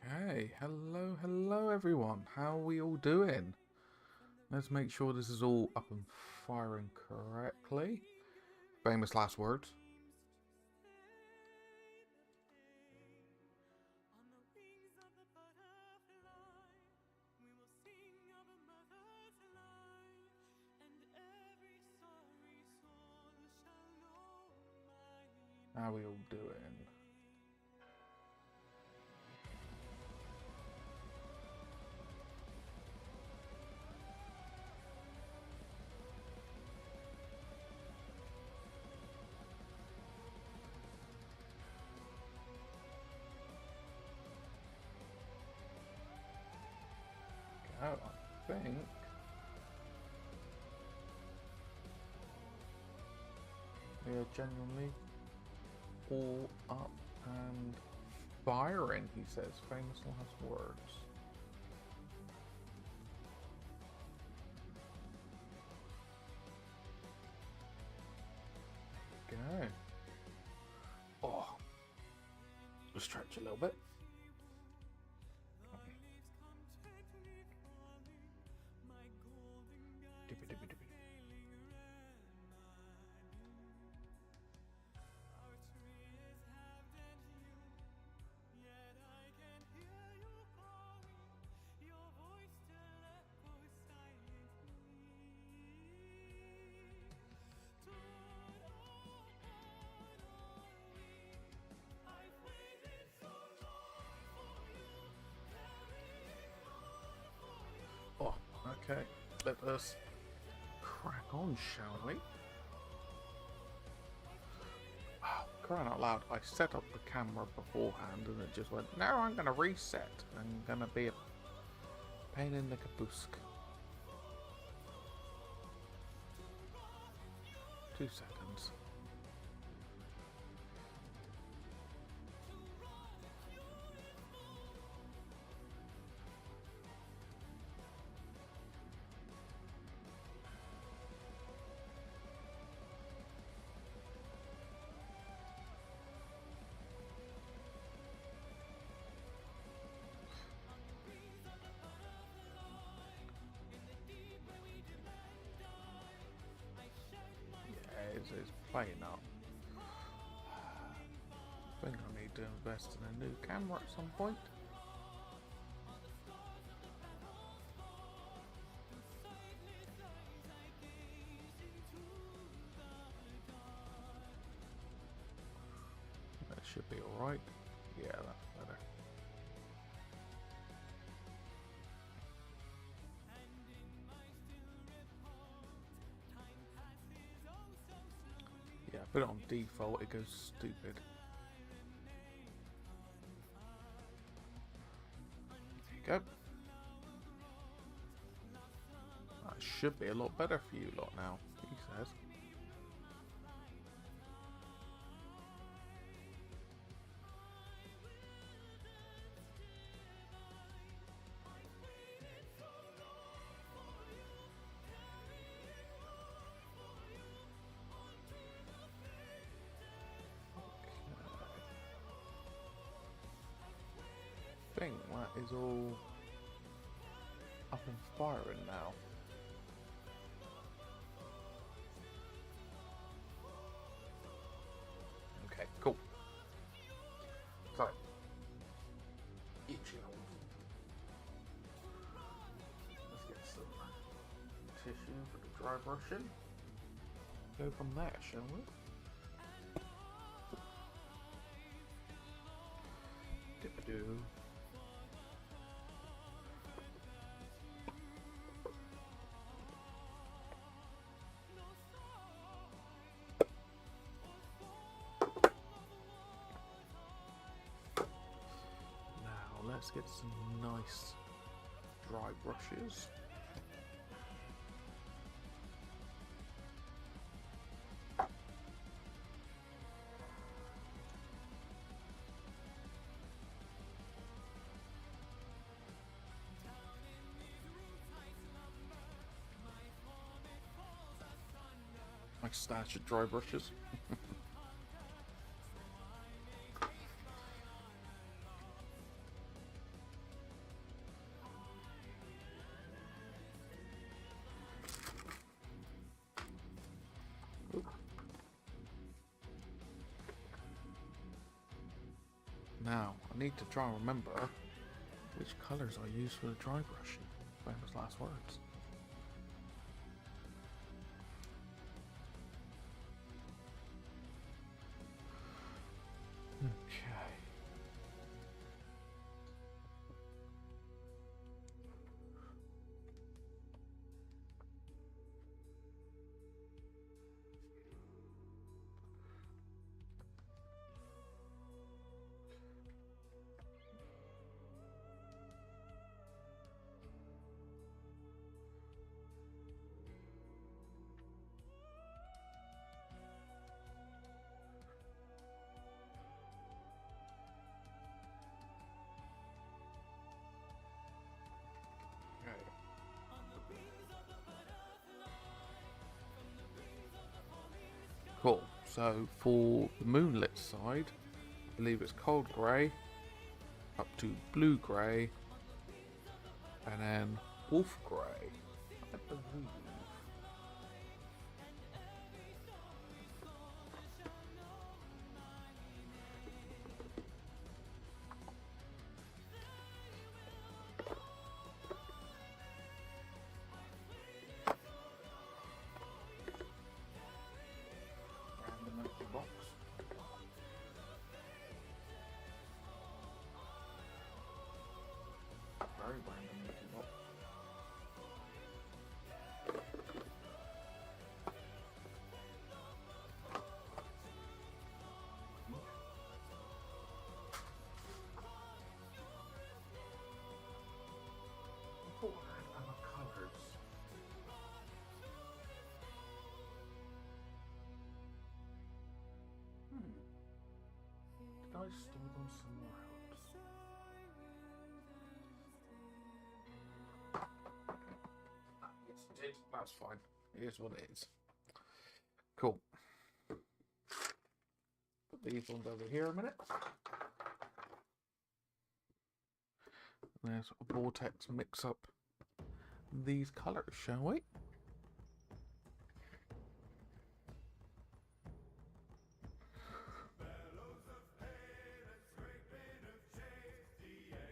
Okay, hello everyone. How are we all doing? Let's make sure this is all up and firing correctly. Famous last words. How are we all doing? Oh, I think we are genuinely all up and firing, he says. Famous last words. Go. Oh, stretch a little bit. Oh, okay. Let us crack on, shall we? Oh, crying out loud, I set up the camera beforehand and it just went, no, I'm going to reset. I'm going to be a pain in the caboose. 2 seconds. It's playing up. I think I need to invest in a new camera at some point. That should be alright. Yeah, that's better. Yeah, put it on default, it goes stupid. There you go. That should be a lot better for you lot now, he says. I think that is all up and firing now. Okay, cool. So, itchy holes. Let's get some tissue for the dry brushing. Go from there, shall we? Dip-a-doo. Let's get some nice dry brushes. Nice stash of dry brushes. Now, I need to try and remember which colours I use for the dry brushing. Famous last words. Okay. Cool. So for the moonlit side, I believe it's cold grey up to blue grey and then wolf grey, I believe. Random empty box. Very random empty box. Colours. Did I store them somewhere else? Yes, I did. That's fine. Here's what it is. Cool. Put these ones over here a minute. There's a vortex mix up these colours, shall we?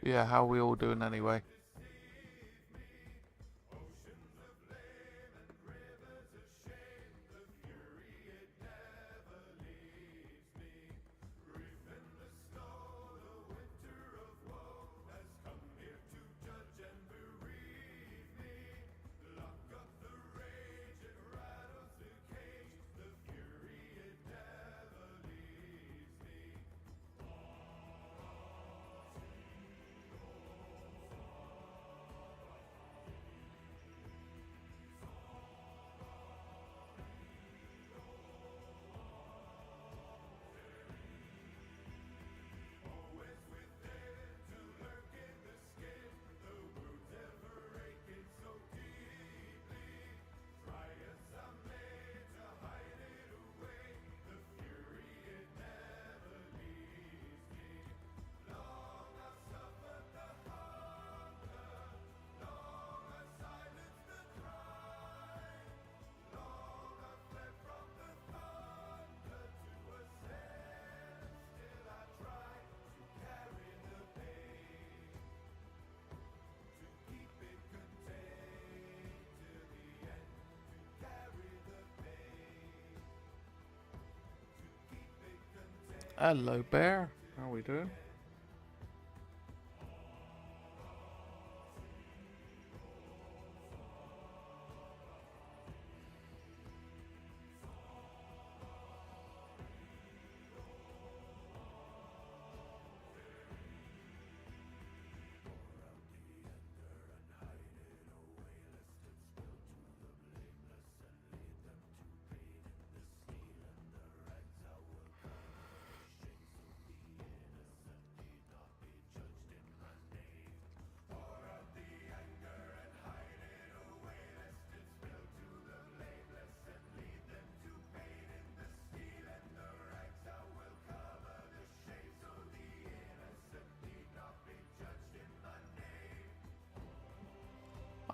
Yeah, how are we all doing anyway? Hello, Bear. How are we doing?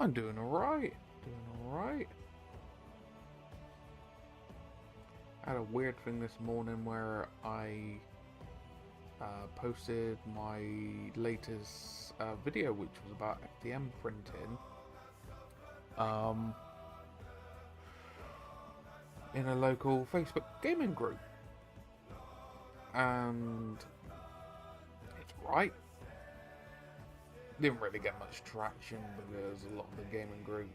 I'm doing alright. Doing alright. I had a weird thing this morning where I posted my latest video, which was about FDM printing, in a local Facebook gaming group, and it's right. Didn't really get much traction because a lot of the gaming group,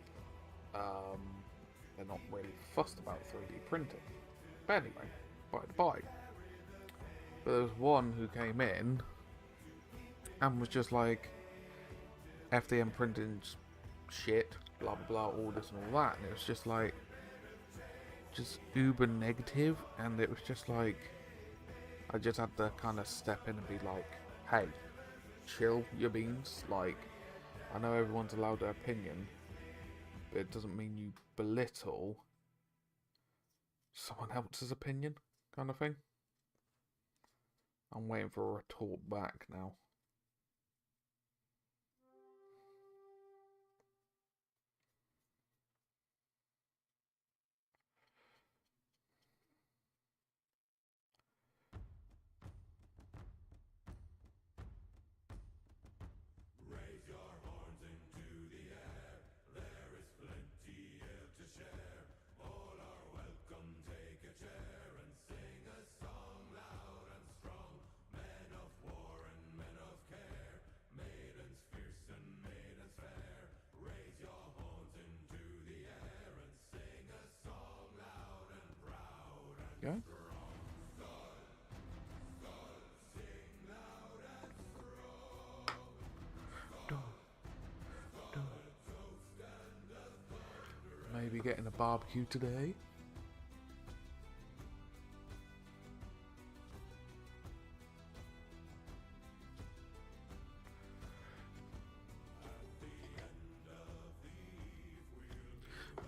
they're not really fussed about 3D printing. But anyway, by the by. But there was one who came in and was just like, FDM printing's shit, blah blah blah, all this and all that, and it was just like, just uber negative, and it was just like, I just had to kind of step in and be like, hey, chill your beans. Like, I know everyone's allowed their opinion, but it doesn't mean you belittle someone else's opinion, kind of thing. I'm waiting for a retort back now. Yeah. Maybe getting a barbecue today.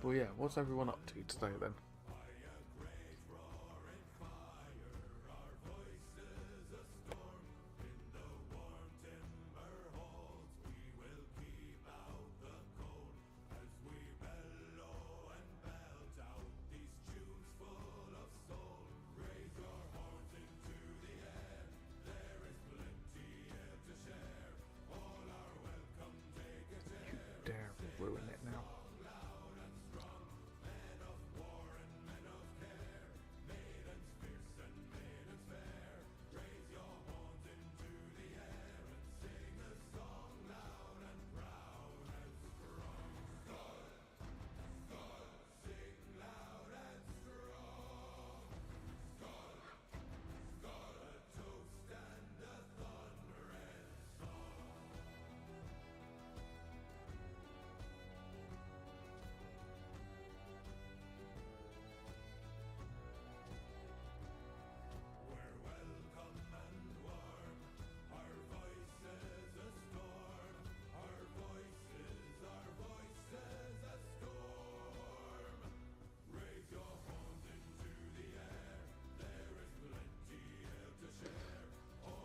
Well, yeah, what's everyone up to today then? You dare ruin it now.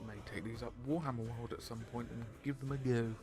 May take these up Warhammer World at some point and give them a go.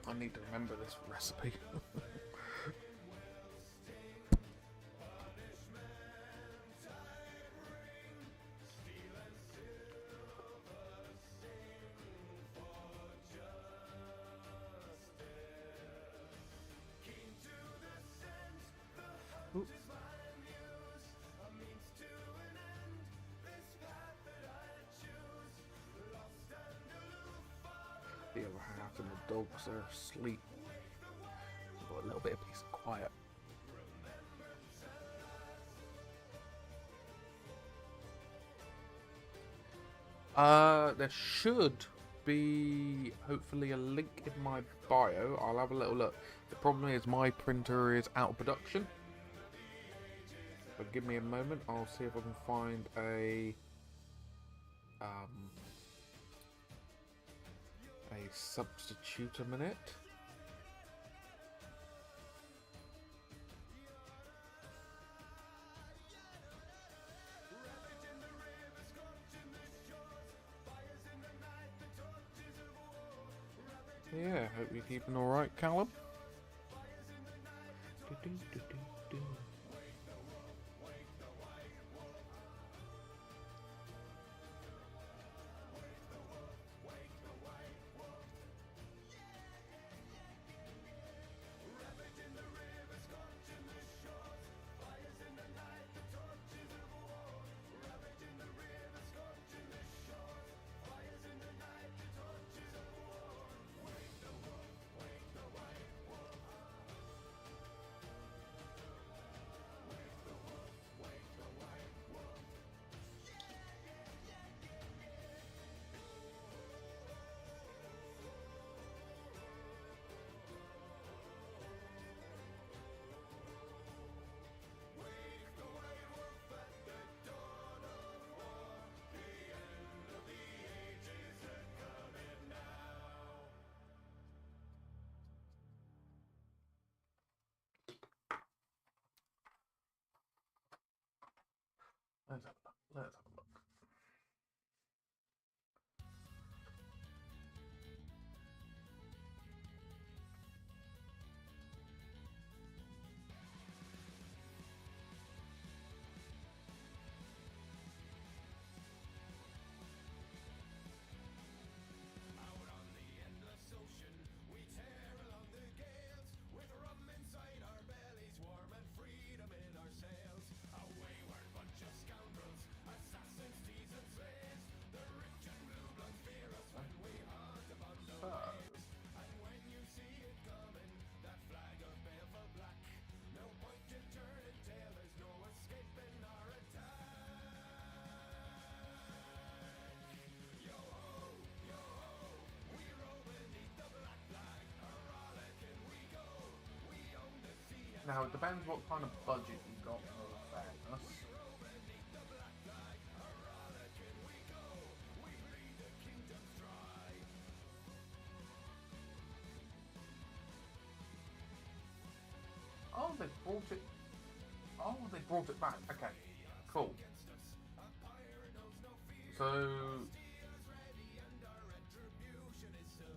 I need to remember this recipe. Ooh. The other half and the dogs are asleep. Got a little bit of peace and quiet. There should be hopefully a link in my bio. I'll have a little look. The problem is my printer is out of production. But give me a moment. I'll see if I can find a substitute a minute. Yeah, hope you're keeping alright, Callum. Let's have a look. Let's have a look. Now, it depends what kind of budget you got for the fairness. Oh, they brought it. Oh, they brought it back. Okay, cool. So,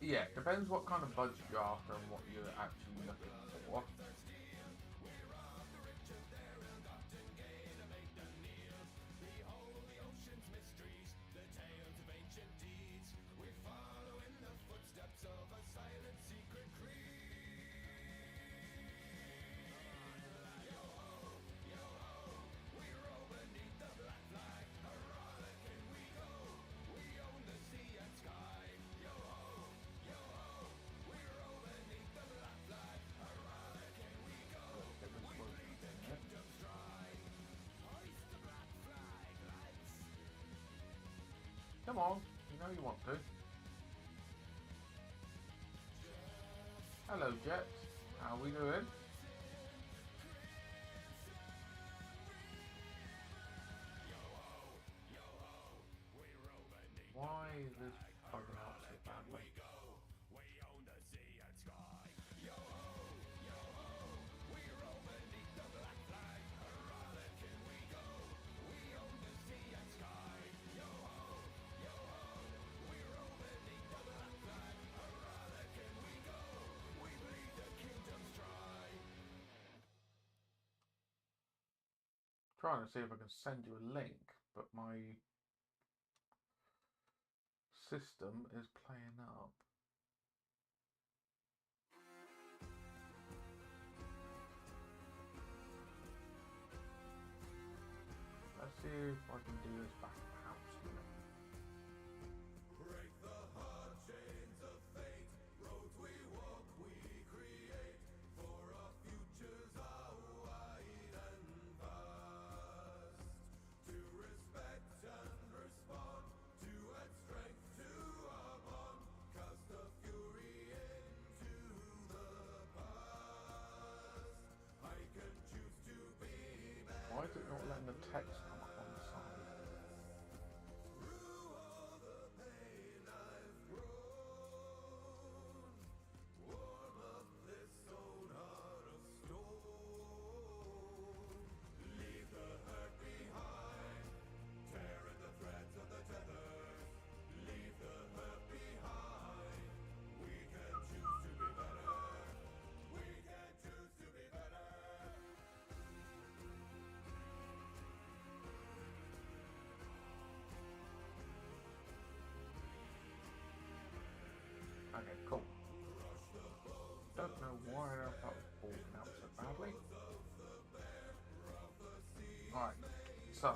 yeah, depends what kind of budget you're after and what you're actually looking for. Come on, you know you want to. Hello, Jet. How are we doing? Why is this bugging out so badly? Trying to see if I can send you a link, but my system is playing up. Let's see if I can do this back at the house a minute. Break the hard chains of fate, roads we walk, we create, for our futures are wide and vast. To respect and respond, to add strength to our bond, cast the fury into the past. I can choose to be better. Why is it not letting the text come up on the side? Through all the pain I've grown, warm up this old heart of stone. Leave the hurt behind, tearing the threads of the tether. Leave the hurt behind. We can choose to be better. We can choose to be better. Okay, cool. Don't know why that was falling out so badly. Alright, so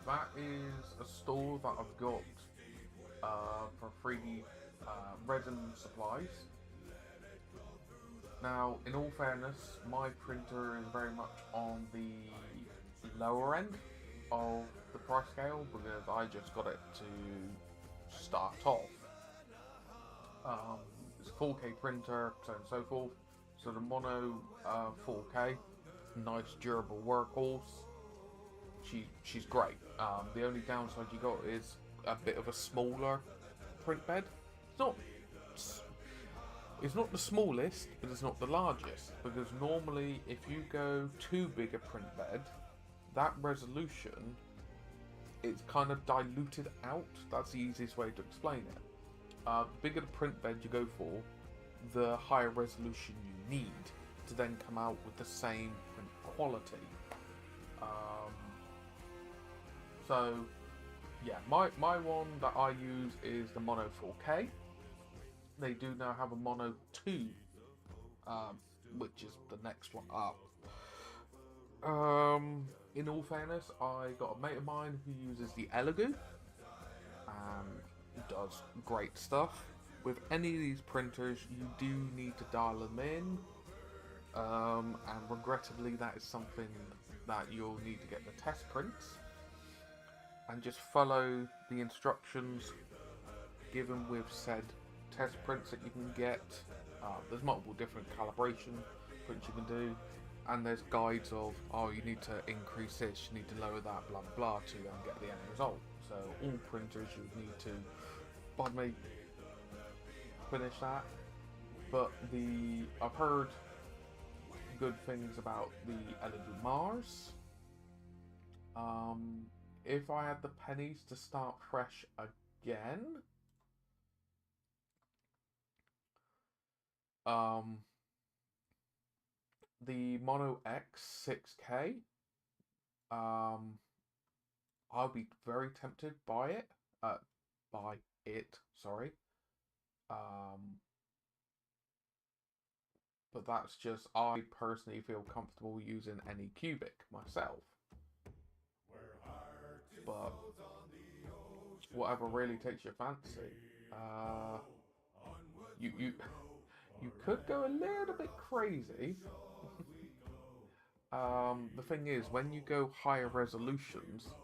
that is a store that I've got for free resin supplies. Now, in all fairness, my printer is very much on the lower end of the price scale because I just got it to start off. It's a 4K printer, so on and so forth. So the mono 4K, nice durable workhorse. She's great. The only downside you got is a bit of a smaller print bed. It's not the smallest, but it's not the largest, because normally if you go too big a print bed, that resolution it's kind of diluted out. That's the easiest way to explain it. The bigger the print bed you go for, the higher resolution you need to then come out with the same print quality. So yeah, my one that I use is the Mono 4K. They do now have a Mono 2, which is the next one up. In all fairness, I got a mate of mine who uses the Elegoo and does great stuff. With any of these printers, you do need to dial them in, and regrettably, that is something that you'll need to get the test prints and just follow the instructions given with said test prints that you can get. There's multiple different calibration prints you can do, and there's guides of, oh, you need to increase this, you need to lower that, blah blah blah, to then get the end result. So all printers you need to, pardon me, finish that. But I've heard good things about the Elegoo Mars. If I had the pennies to start fresh again, the Mono X 6K, I'll be very tempted by it. Sorry. But that's just, I personally feel comfortable using any cubic myself. But whatever really takes your fancy. You could go a little bit crazy. The thing is, when you go higher resolutions,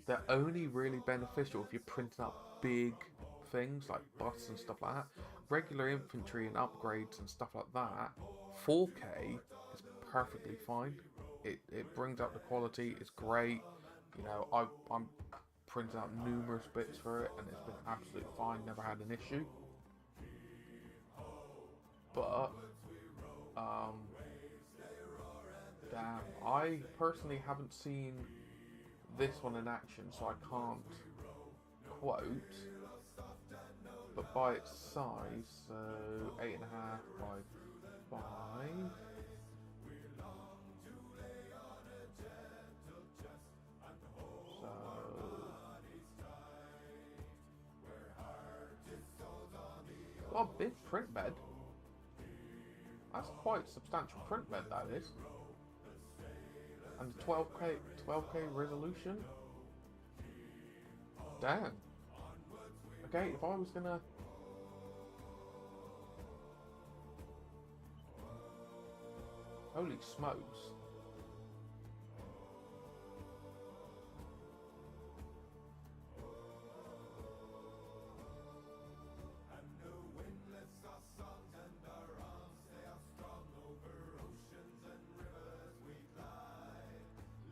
they're only really beneficial if you're printing up big things like busts and stuff like that. Regular infantry and upgrades and stuff like that, 4K is perfectly fine. It brings up the quality, it's great. You know, I'm printed out numerous bits for it and it's been absolutely fine, never had an issue. But damn, I personally haven't seen this one in action, so I can't quote. But by its size, so 8.5 by 5. Got a big print bed. That's quite substantial print bed, that is. And 12K resolution. Damn. Okay, if I was gonna... Holy smokes.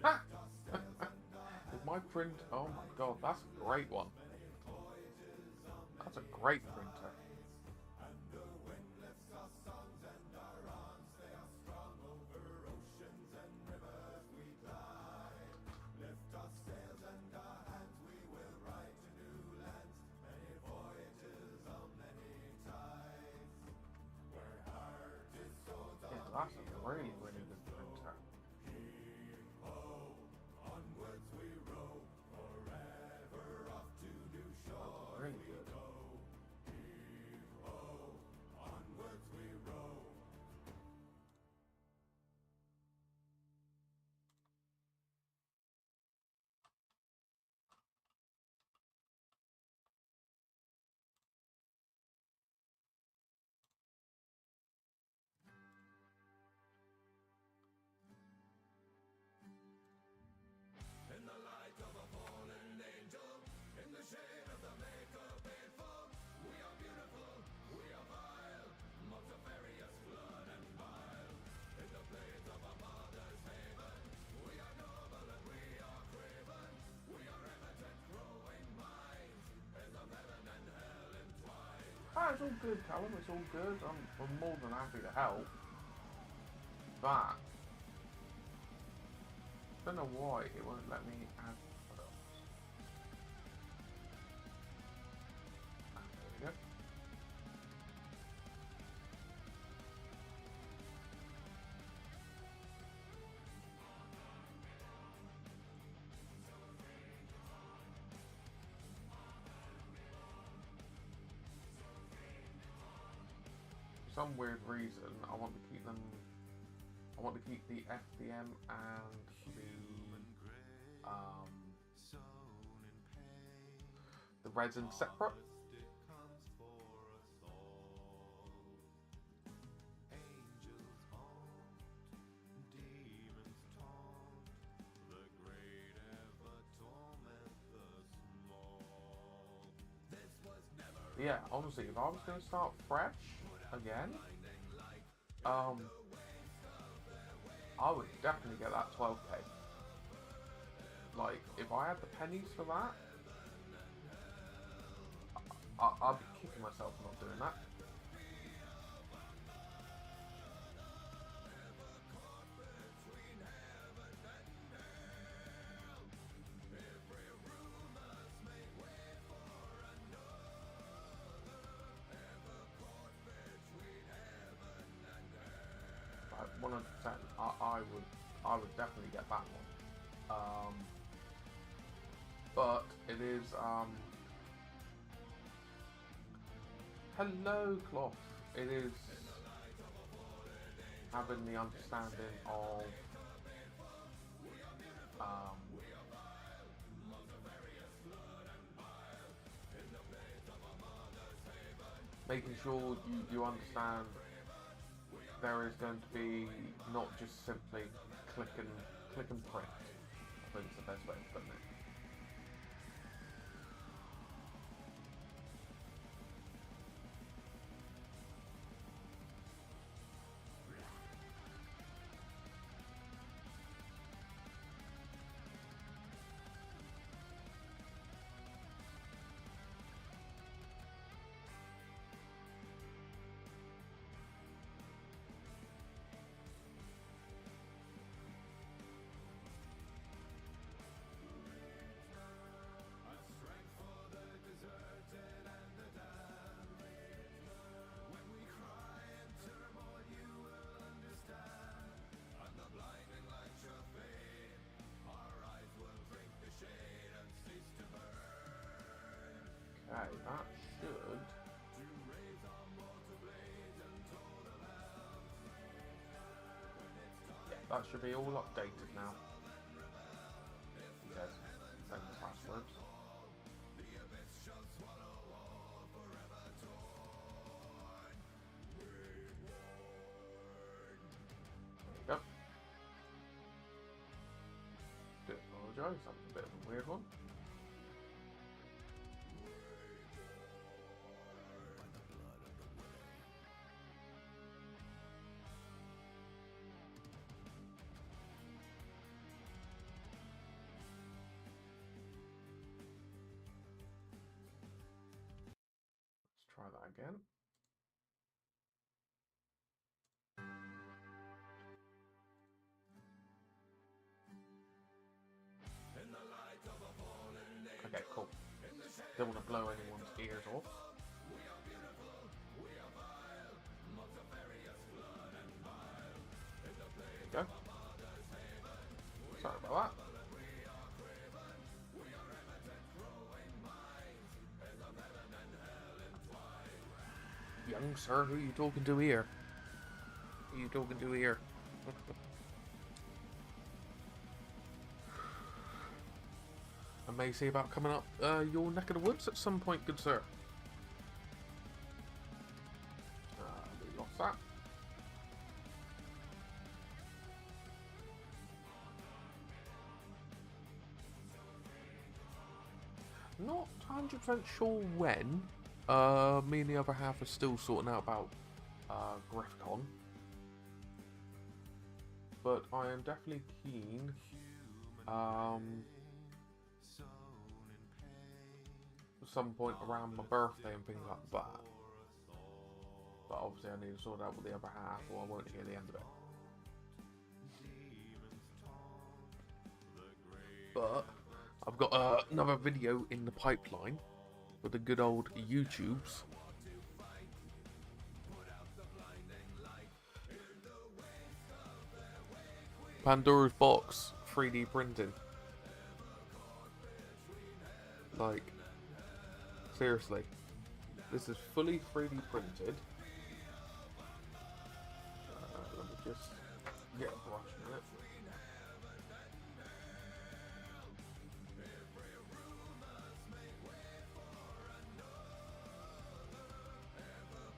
Ha! With my print, oh my god, that's a great one. That's a great printer. Yeah, that's a really, really good printer. That's really good. In the light of a fallen angel, in the shade of the maker painful, we are beautiful, we are vile, multifarious blood and bile. In the blades of a mother's haven, we are noble and we are craven, we are impotent growing minds, as of heaven and hell entwined. Ah, it's all good, Callum, it's all good. I'm more than happy to help. But I don't know why it won't let me add products. Ah, there we go. For some weird reason, I want to keep them. I want to keep the FDM and the resin separate. Yeah, honestly, if I was going to start fresh again, I would definitely get that 12K. Like, if I had the pennies for that, I'd be kicking myself for not doing that. Like 100%, I would definitely get that one. But it is hello cloth. It is having the understanding of making sure you understand there is going to be not just simply click and print. I think it's the best way of putting it. That should be all updated now. He says, famous last words. There you go. Do apologise, that was a bit of a weird one. Let's try that again. Okay, cool. Don't want to blow anyone's ears off. There you go. Sorry about that. Young sir, who are you talking to here? Who are you talking to here? I may see about coming up your neck of the woods at some point, good sir. We lost that. Not 100% sure when. Me and the other half are still sorting out about GriffCon. But I am definitely keen. Some point around my birthday and things like that. But obviously I need to sort out with the other half or I won't hear the end of it. But I've got another video in the pipeline with the good old YouTubes. Pandora's Box 3D printing. Like, seriously, this is fully 3D printed. Let me just get a brush in it.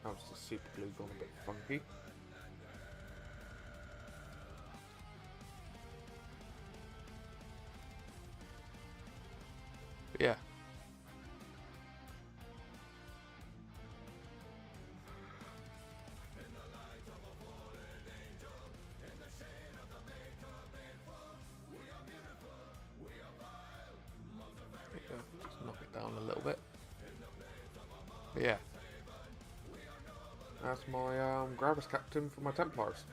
How's the super glue gone a bit funky? But yeah. Just knock it down a little bit. But yeah. That's my Gravis Captain for my Templars.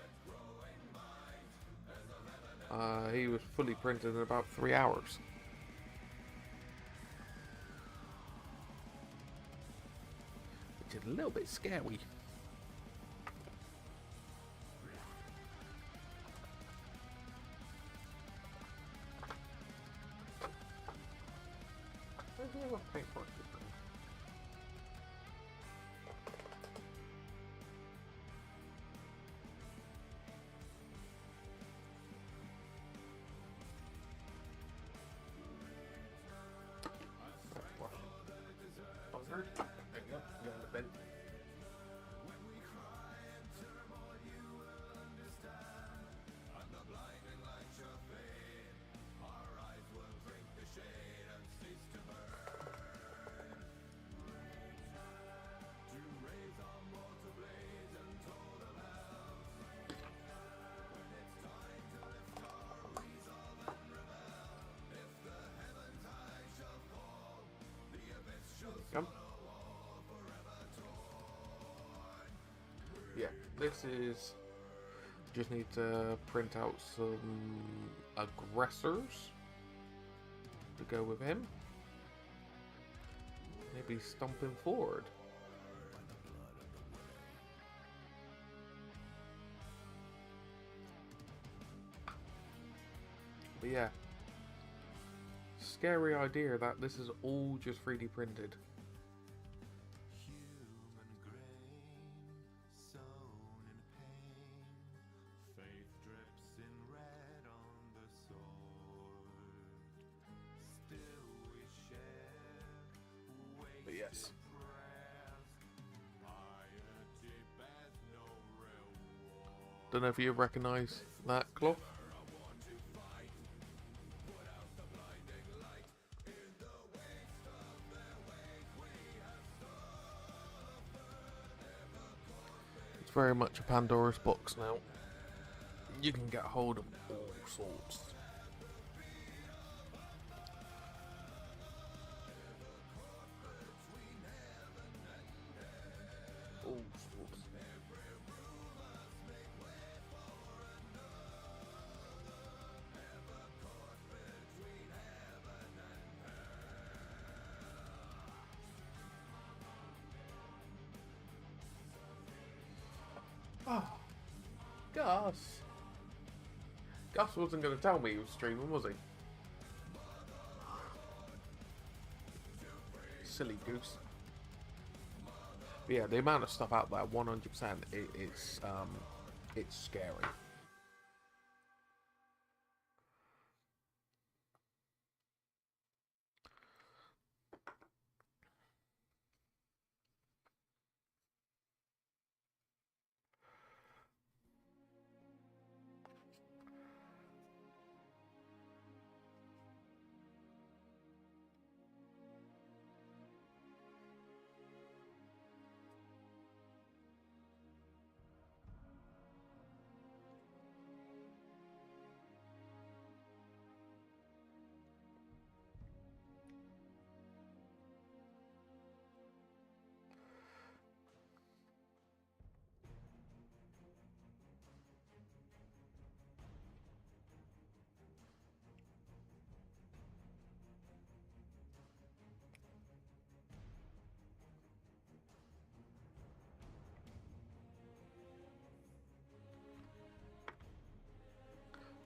He was fully printed in about 3 hours. Which is a little bit scary. Where's the other paintbrush? There you go, you got the bend. Come. Yeah, this is, just need to print out some aggressors to go with him. Maybe stomp him forward. But yeah, scary idea that this is all just 3D printed. Don't know if you recognise that cloth. It's very much a Pandora's box now. You can get hold of all sorts. All sorts. Oh, Gus. Gus wasn't going to tell me he was streaming, was he? Silly goose. But yeah, the amount of stuff out there, 100%, it's scary.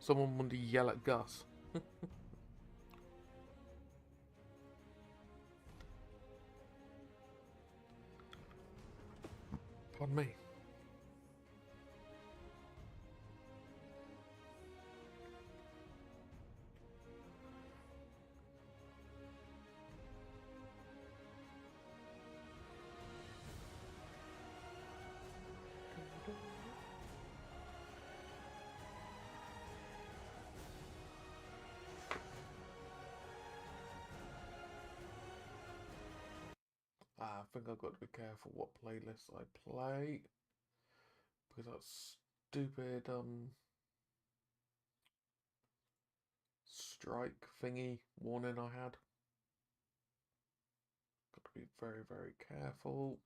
Someone wanted to yell at Gus. Pardon me. I think I've got to be careful what playlists I play, because that stupid strike thingy warning I had. Got to be very, very careful.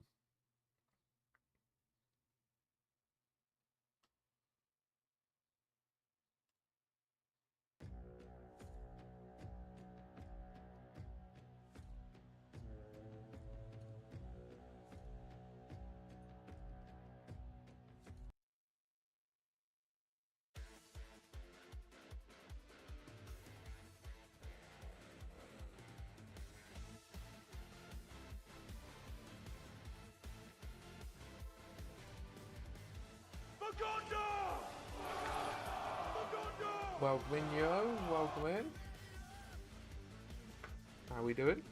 Welcome in, yo. Welcome in. How we doing?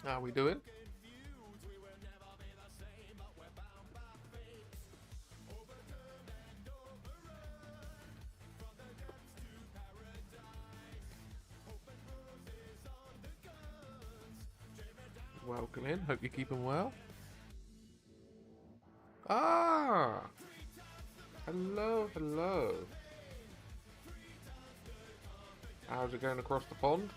How we doing? Welcome in. Hope you're keeping well. Ah! Hello, hello. How's it going across the pond?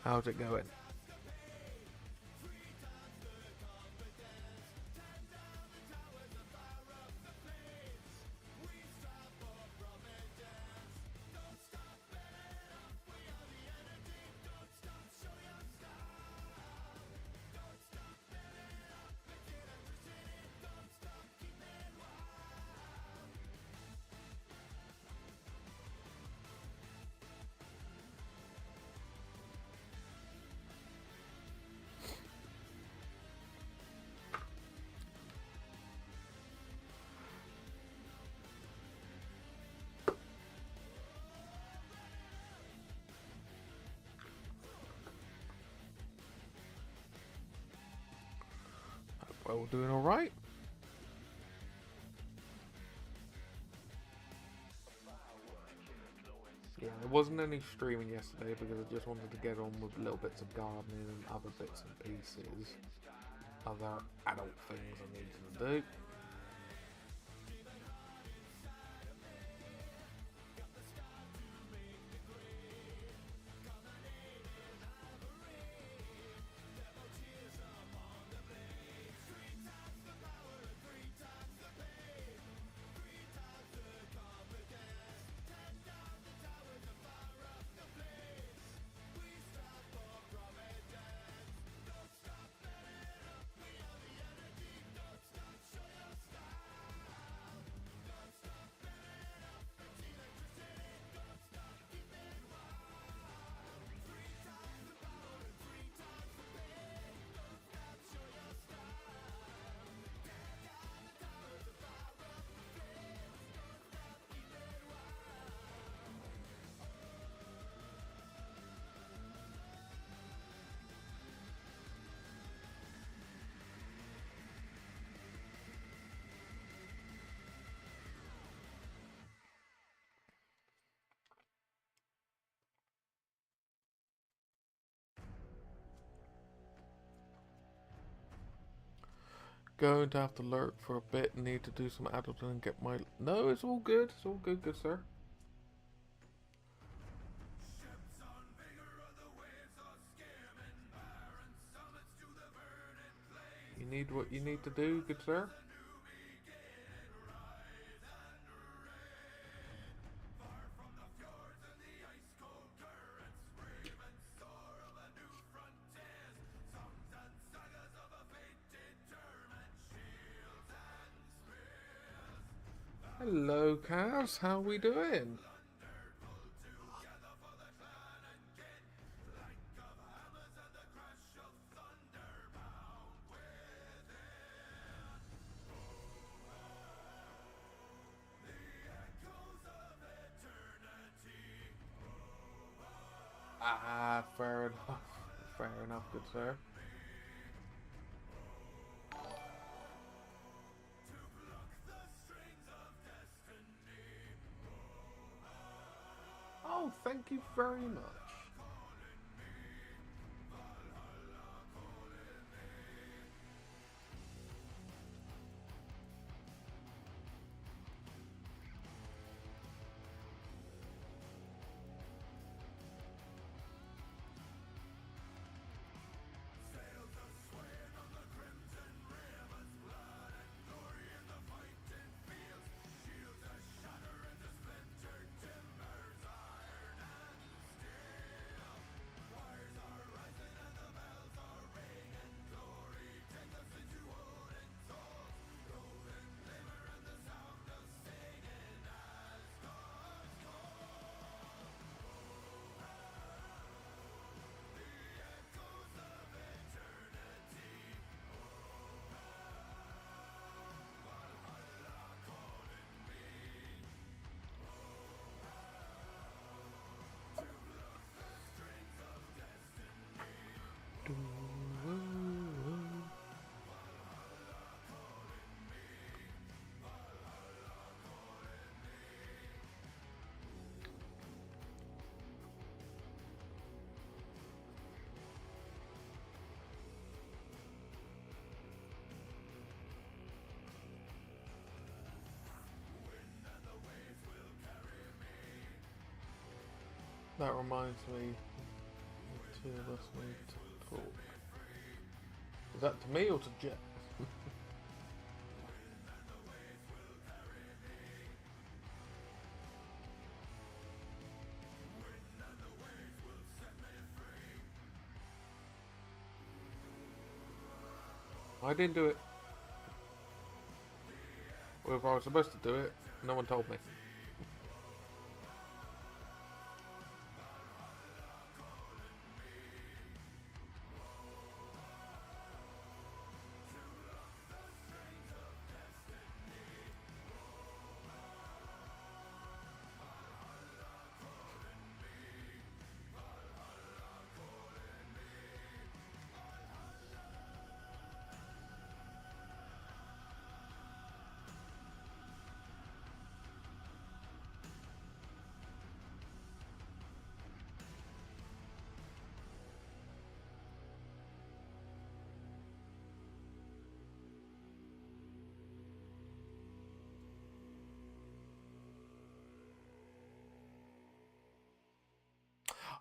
How's it going? We're all doing alright. Yeah, there wasn't any streaming yesterday because I just wanted to get on with little bits of gardening and other bits and pieces. Other adult things I needed to do. Going to have to lurk for a bit. Need to do some adulting and get my... No, it's all good. It's all good, good sir. You need what you need to do, good sir. Hello, Cavs. How we doing? Ah, fair enough. Fair enough, good sir. Oh, thank you very much. That reminds me to two of us need to talk. Is that to me or to Jet? I didn't do it. Or if I was supposed to do it, no one told me.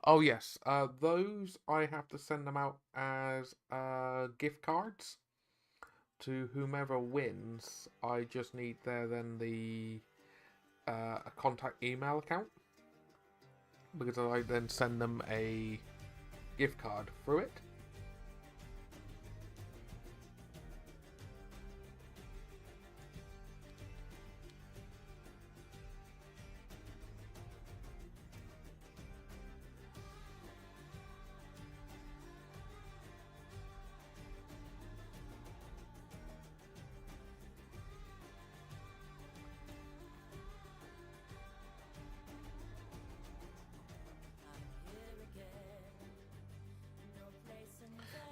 Oh yes, those I have to send them out as gift cards to whomever wins. I just need the a contact email account, because I then send them a gift card through it.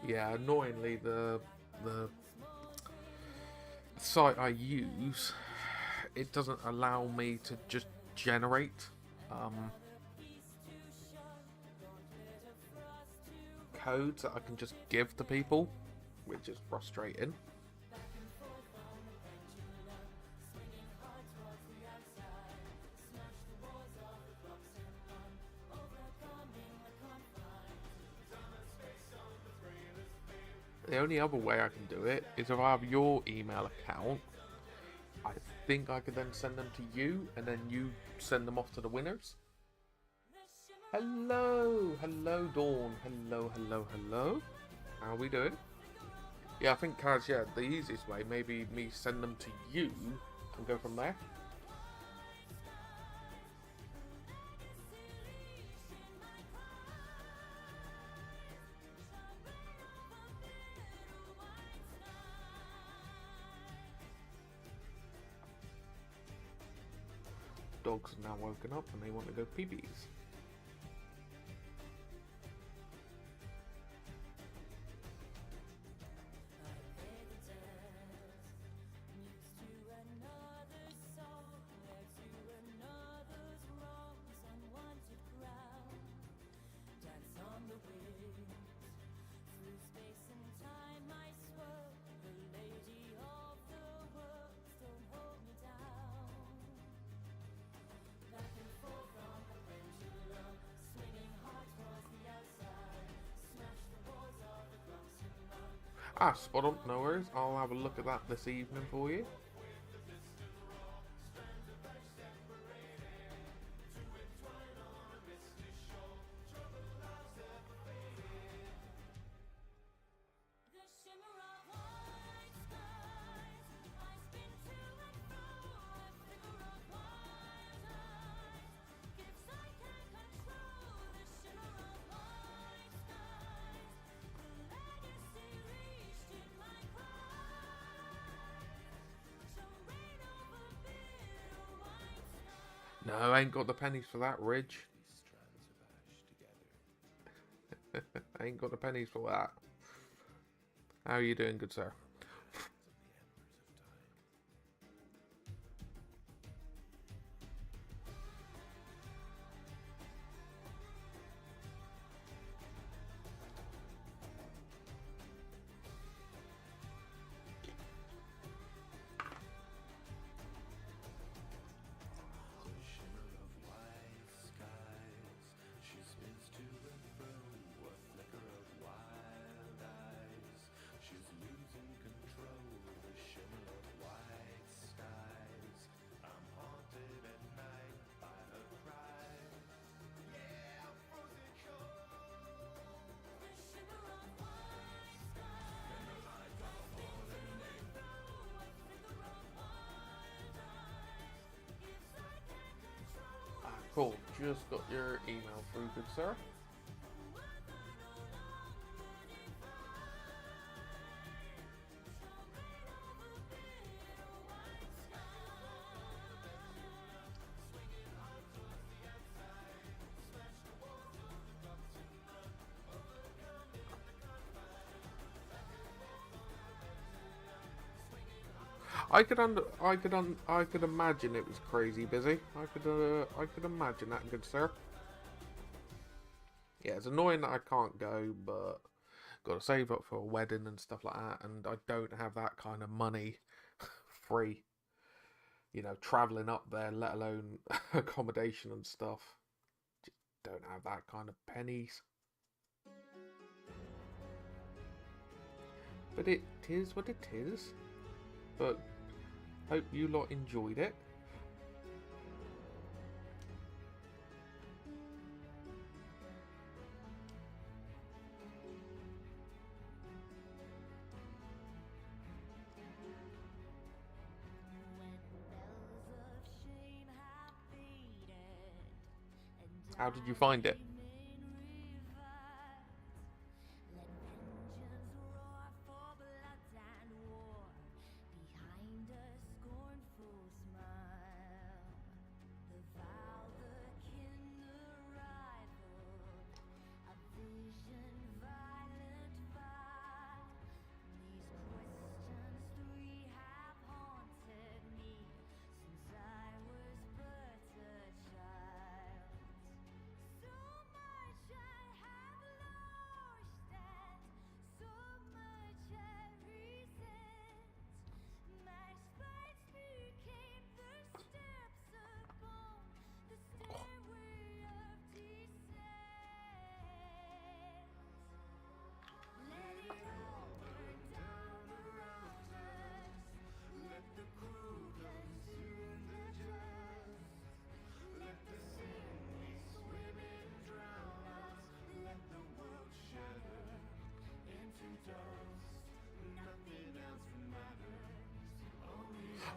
Yeah, annoyingly, the site I use, it doesn't allow me to just generate codes that I can just give to people, which is frustrating. The only other way I can do it is if I have your email account. I think I could then send them to you, and then you send them off to the winners. Hello, hello, Dawn. Hello, hello, hello. How are we doing? Yeah, I think, Kaz, yeah, the easiest way, maybe me send them to you and go from there. Dogs are now woken up and they want to go pee-pees. Ah, spot on, no worries. I'll have a look at that this evening for you. No, I ain't got the pennies for that, Ridge. I ain't got the pennies for that. How are you doing, good sir? just got your email through, good sir. I could imagine it was crazy busy. I could imagine that, good sir. Yeah, it's annoying that I can't go, but got to save up for a wedding and stuff like that, and I don't have that kind of money free. You know, traveling up there, let alone accommodation and stuff. Just don't have that kind of pennies. But it is what it is. But hope you lot enjoyed it. How did you find it?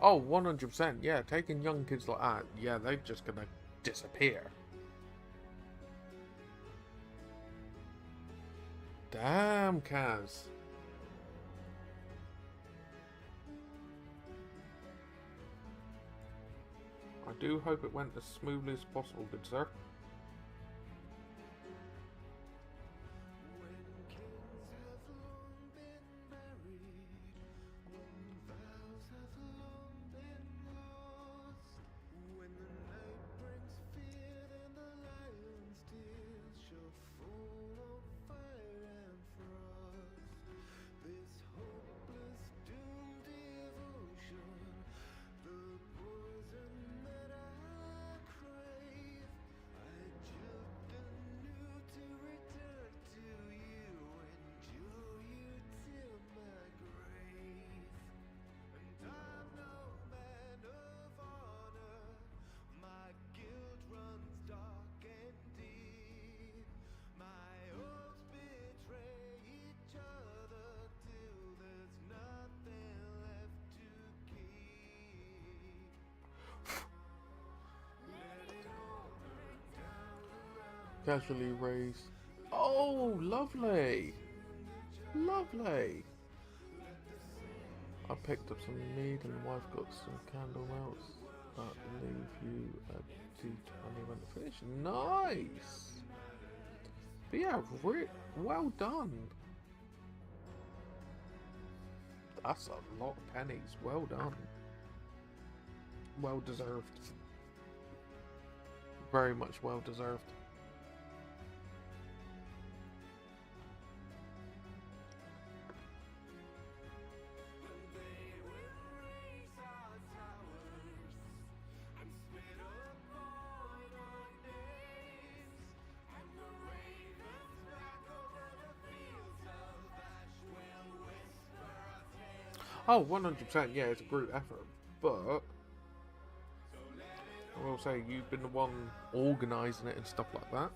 Oh, 100%. Yeah, taking young kids like that, yeah, they're just gonna disappear. Damn, Kaz. I do hope it went as smoothly as possible, good sir. Casually raised. Oh, lovely. Lovely. I picked up some mead and the wife got some candle melts that leave you at 2:20 when it finished. Nice. But yeah, well done. That's a lot of pennies. Well done. Well deserved. Very much well deserved. Oh, 100%, yeah, it's a group effort, but I will say you've been the one organising it and stuff like that.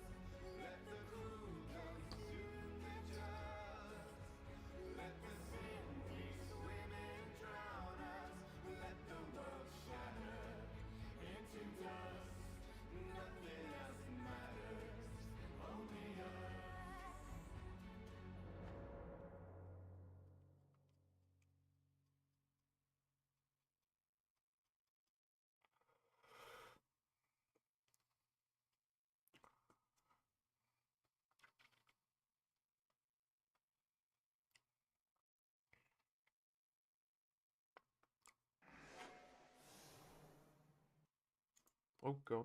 Oh god.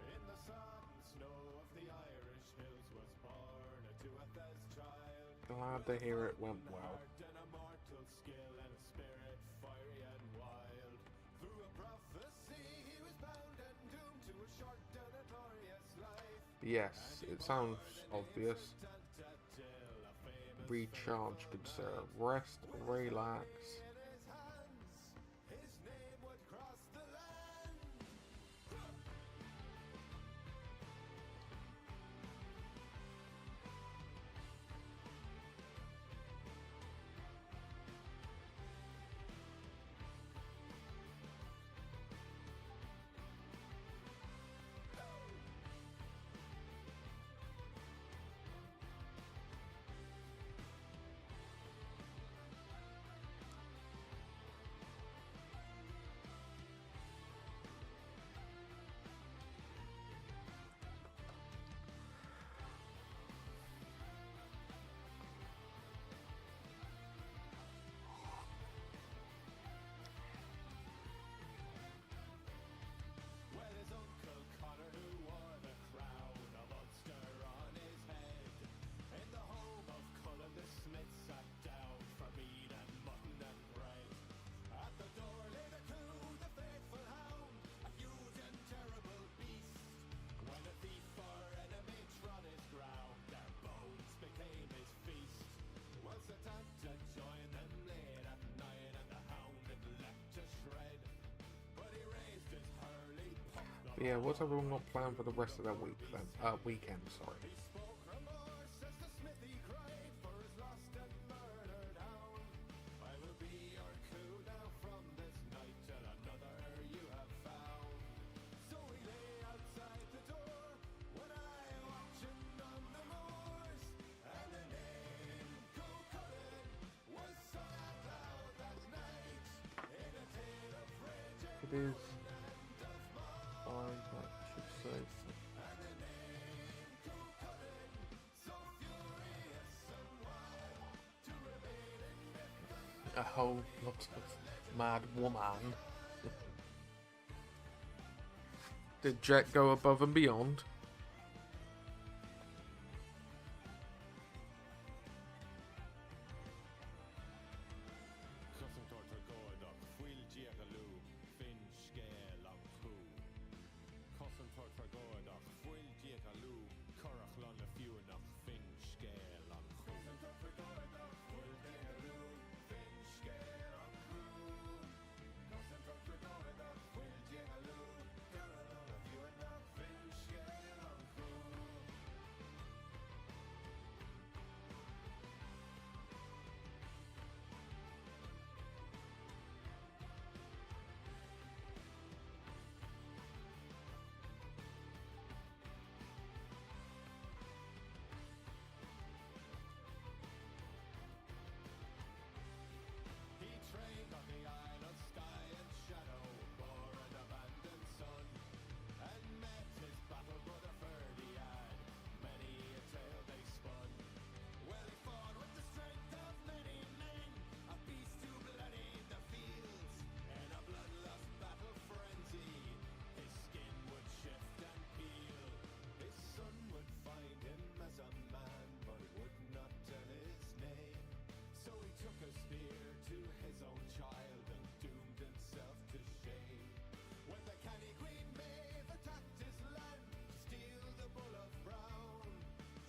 In the sodden snow of the Irish hills was born a Tuatha's child. Glad to hear it went well. And a mortal skill and a spirit fiery and wild. Through a prophecy he was bound and doomed to a short and a glorious life. Yes, it sounds obvious. Recharge, good sir. Rest, relax. In his hands, his name would cross the land. Well, his uncle Connor, who wore the crown of Ulster on his head, in the home of Cullen the smith sat down for meat and mutton and bread. At the door lay the coup, the faithful hound, a huge and terrible beast. When a thief or enemy trod his ground, their bones became his feast. Well, Sir Tanta joined them late at night, and the hound had left to shred. But he raised his hurley puck. But yeah, what's everyone got planned for the rest of their week then? Weekend, sorry. He spoke remorse as the smithy cried for his lost and murdered hound. I will be your coup now from this night till another you have found. So he lay outside the door when I watched him on the moors, and the name Cuchulainn was sung out loud that night in a tale of rage and It is. and of I should say. and the name Cuchulainn, so furious and wild, to remain in myth and A whole lot of mad woman. Did Jet go above and beyond? Custom torture goedoch, fuil giagaloo, fin scale on coo. Custom torture goedoch, fuil giagaloo, currach lon a fiúnach, fin scale on coo. Custom torture goedoch, fuil giagaloo, fin scale on coo. Custom torture goedoch, fuil giagaloo, currach lon a fiúnach, fin scale on coo. He trained on the Isle of Skye and Shadow, bore an abandoned son, and met his battle brother Ferdiad. Many a tale they spun. Well, he fought with the strength of many men, a beast who bloodied the fields. In a bloodlust battle frenzy, his skin would shift and peel. His son would find him as a man, but would not tell his name. So he took a spear to his own child and doomed himself to shame. When the canny Queen Maeve attacked his land to steal the bull of Brown,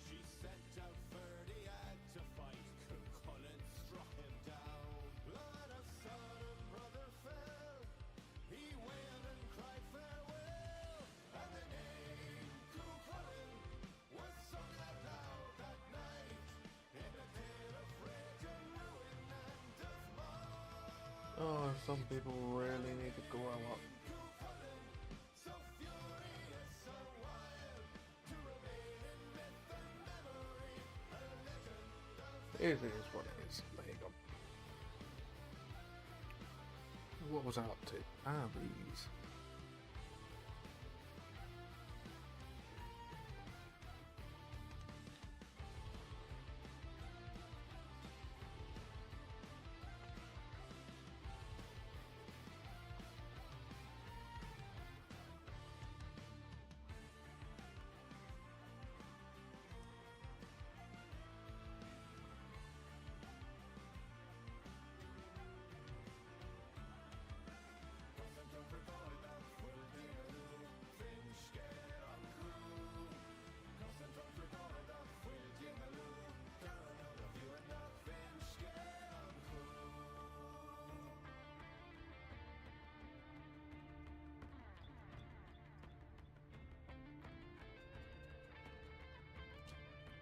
she sent out Ferdiad to fight. Cuchulainn struck him down. Blood of son and brother fell. He wailed and cried farewell, and the name Cuchulainn was sung out loud that night in a tale of rage and ruin and of might. Oh, some people really need to grow up. Cuchulainn, so furious and wild, to remain in myth and memory It is what it is. There you go. What was I up to? Ah, these.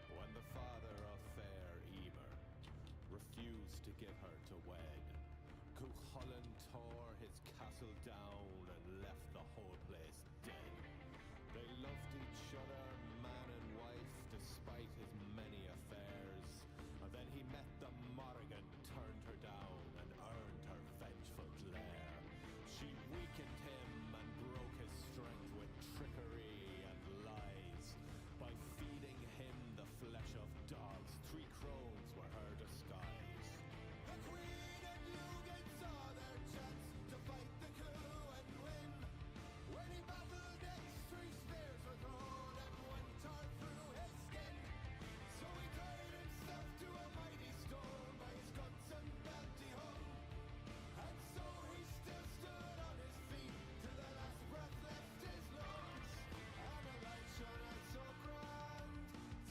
When the father of fair Emer refused to give her to wed, Cuchulainn tore his castle down and left the whole place dead. They loved each other, man and wife, despite his many affairs. And then he met the Morrigan, turned her down, and earned her vengeful glare. She weakened him and broke his strength with trickery and lies. By feeding him the flesh of dogs, 3 crones were her disguise. The Queen and Lugan saw their chance to fight the coup and win. When he battled next, 3 spears were thrown and 1 tore through his skin. So he tied himself to a mighty stone, by his guts and belt he hung. And so he still stood on his feet till the last breath left his lungs. And the light shone out so grand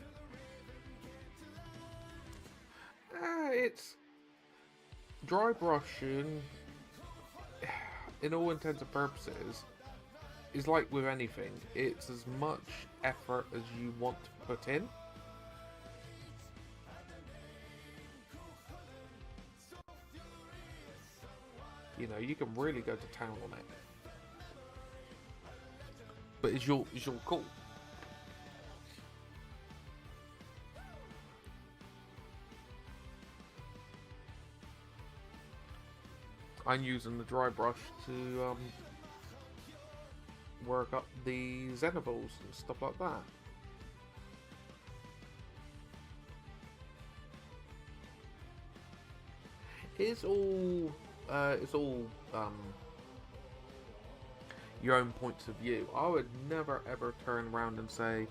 till the raven came to land. It's dry brushing. In all intents and purposes, is like with anything. It's as much effort as you want to put in. You know, you can really go to town on it. But it's your call. I'm using the dry brush to work up the Xenivals and stuff like that. It's all your own points of view. I would never ever turn around and say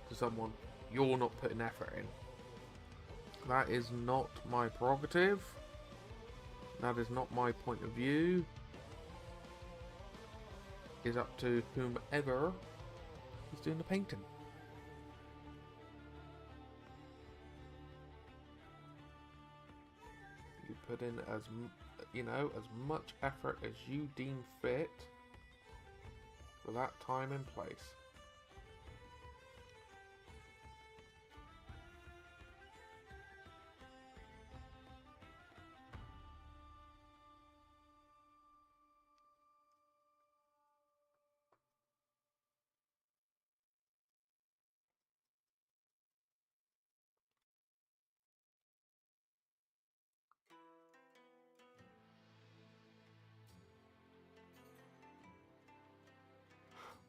to someone, "You're not putting effort in." That is not my prerogative. That is not my point of view. It's up to whomever is doing the painting. You put in as much effort as you deem fit for that time and place.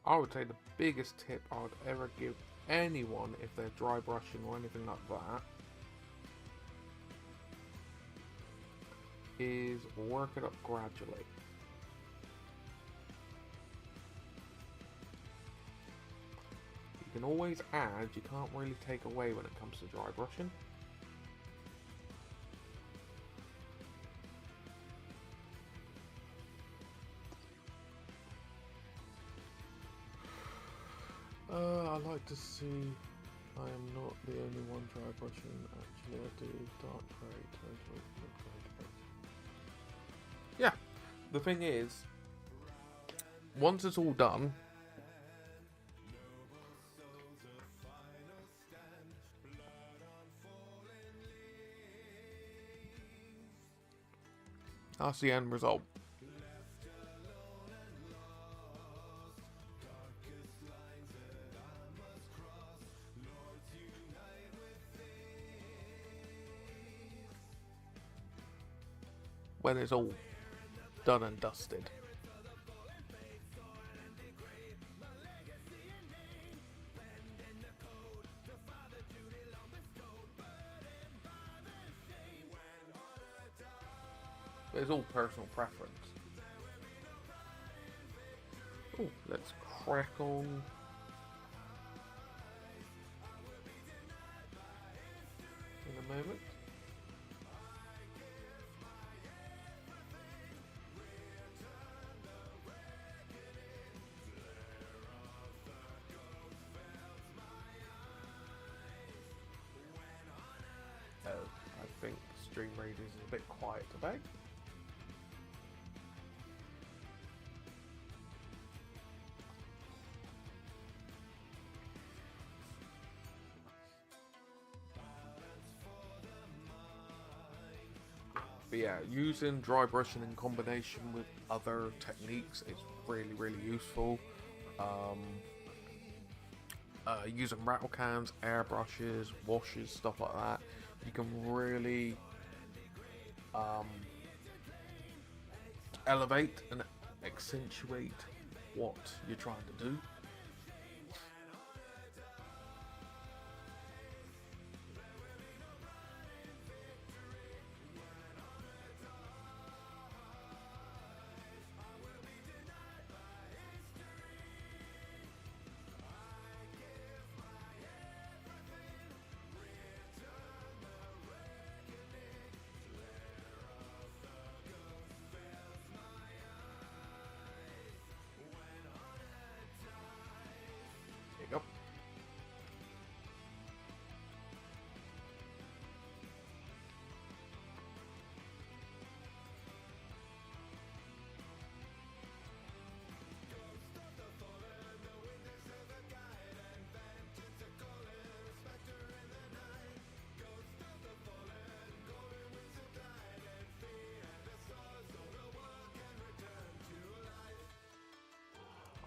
I would say the biggest tip I'd ever give anyone if they're dry brushing or anything like that is work it up gradually. You can always add, you can't really take away when it comes to dry brushing. I like to see I am not the only one dry brushing. Actually, I do dark grey, total, grey. Yeah, the thing is, once it's all done, that's the end result. when it's all done and dusted. But it's all personal preference. Oh, let's crack on. In a moment. Oh, I think Stream Raiders is a bit quiet today. But yeah, using dry brushing in combination with other techniques is really, really useful. Using rattle cans, airbrushes, washes, stuff like that, you can really elevate and accentuate what you're trying to do. There you go.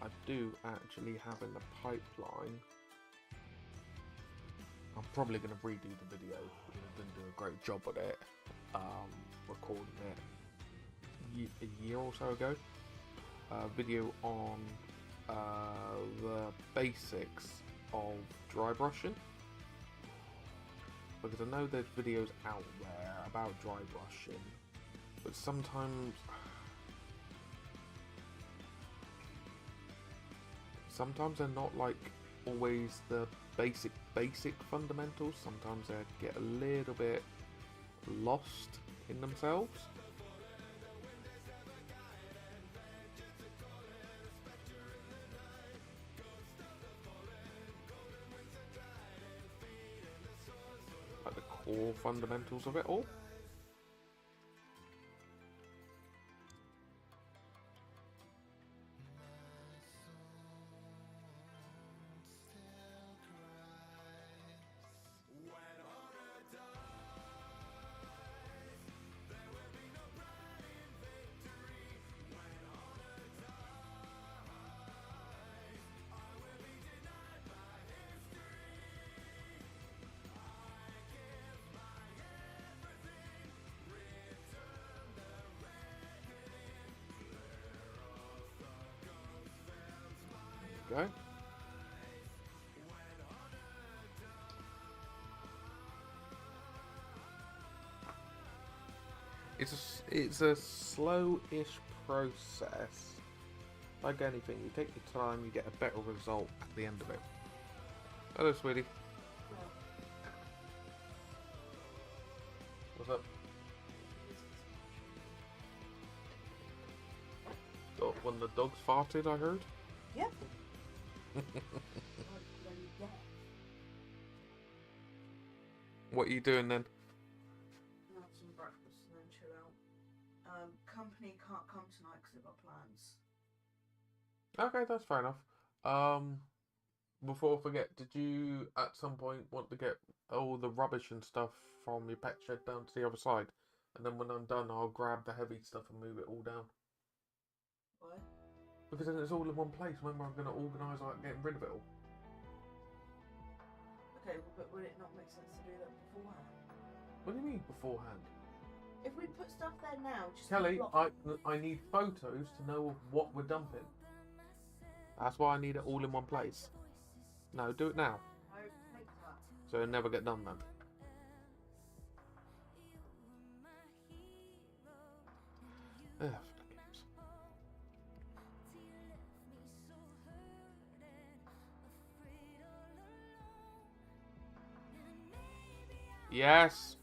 I do actually have in the pipeline. I'm probably going to redo the video because I didn't do a great job at it. Recording it a year or so ago. A video on the basics of dry brushing. Because I know there's videos out there about dry brushing, but sometimes they're not like always the basic fundamentals. Sometimes they get a little bit lost in themselves. Like the core fundamentals of it all. Go. It's a slow-ish process. Like anything, you take your time, you get a better result at the end of it. Hello, sweetie. What's up? Oh, one of the dogs farted, I heard. Yeah. What are you doing then? Have some breakfast and then chill out. Company can't come tonight because they've got plans. Okay, that's fair enough. Before I forget, did you at some point want to get all the rubbish and stuff from your pet shed down to the other side? And then when I'm done, I'll grab the heavy stuff and move it all down. Why? Because then it's all in one place. Remember, I'm going to organise like getting rid of it all. Okay, well, but would it not make sense to do that beforehand? What do you mean beforehand? If we put stuff there now, just Kelly, block. I need photos to know what we're dumping. That's why I need it all in one place. No, do it now. No, take that. So it'll never get done then. Ugh, for the games. Yes.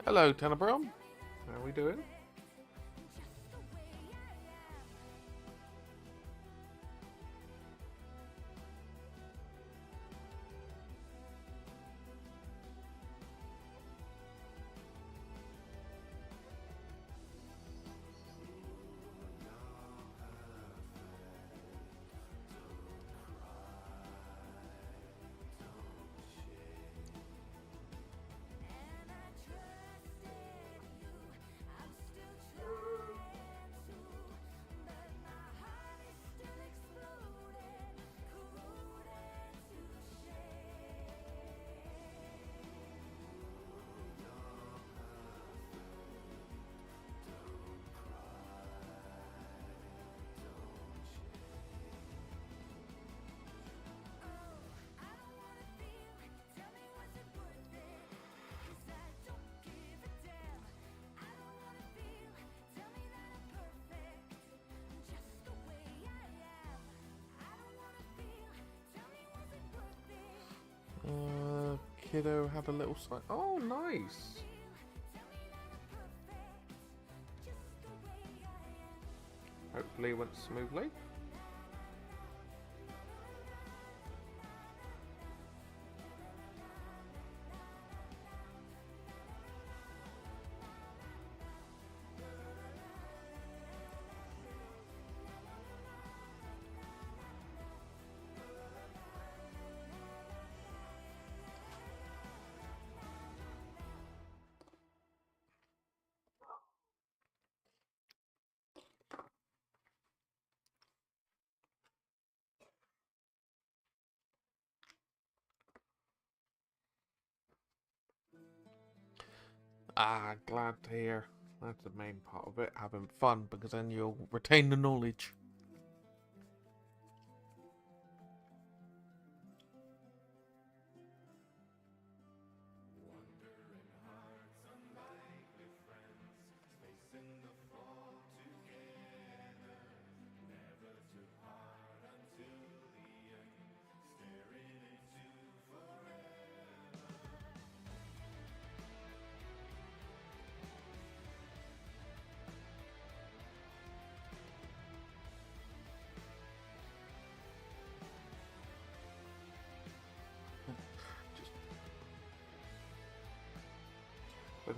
Hello, Tenebrum. How are we doing? Kiddo had a little side. Oh, nice. Hopefully it went smoothly. Ah, glad to hear. That's the main part of it, having fun, because then you'll retain the knowledge.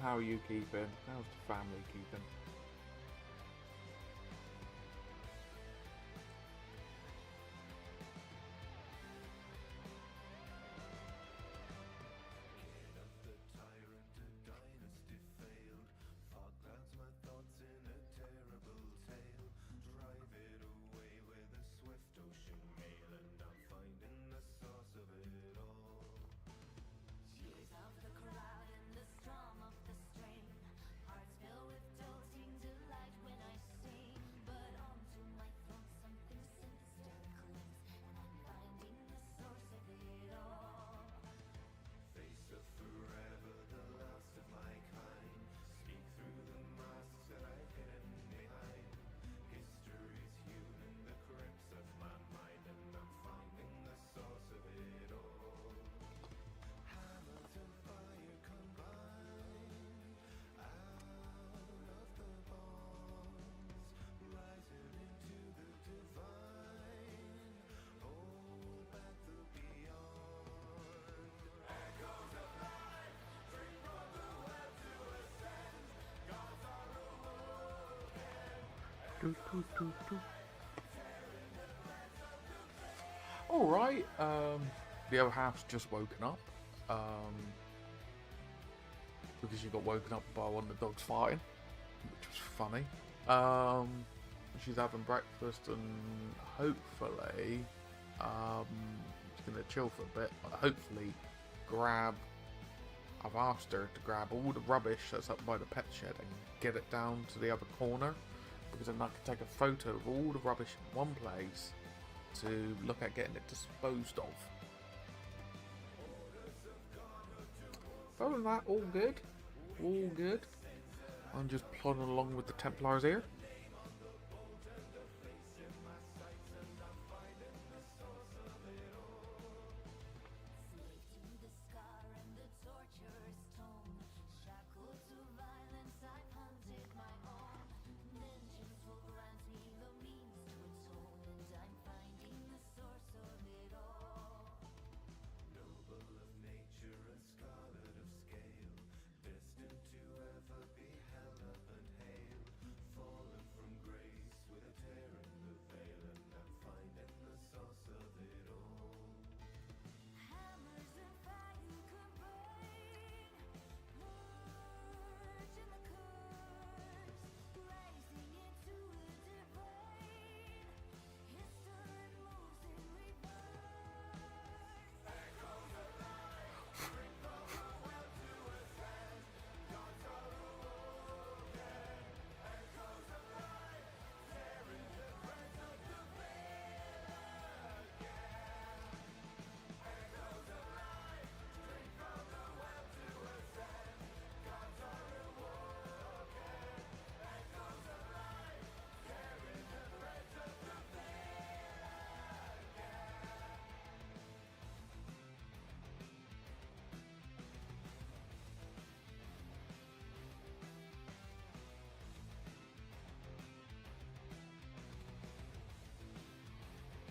how are you keeping? How's the family keeping? Alright, the other half's just woken up. Because she got woken up by one of the dogs fighting, which was funny. She's having breakfast and hopefully she's gonna chill for a bit. Hopefully I've asked her to grab all the rubbish that's up by the pet shed and get it down to the other corner, because then I can take a photo of all the rubbish in one place to look at getting it disposed of. Other than that, all good. All good. I'm just plodding along with the Templars here.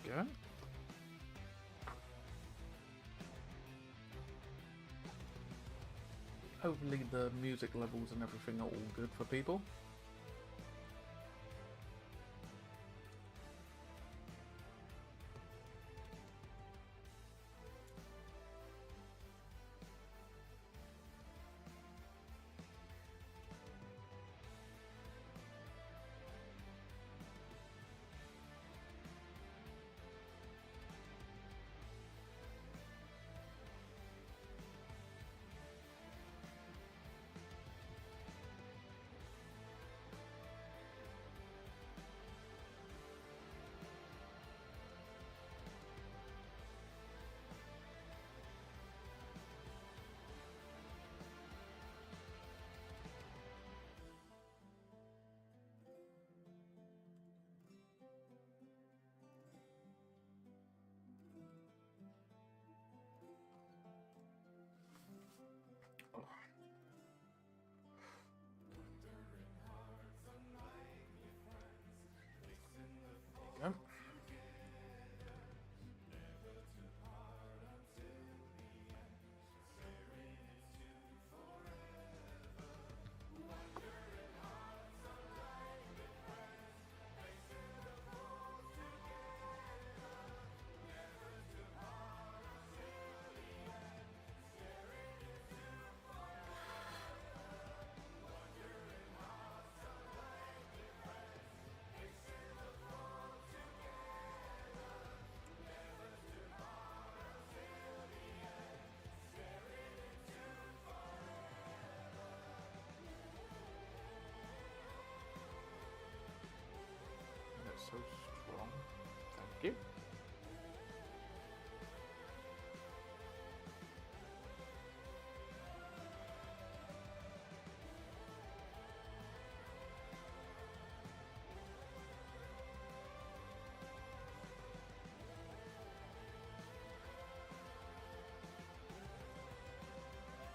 Go. Hopefully the music levels and everything are all good for people. you.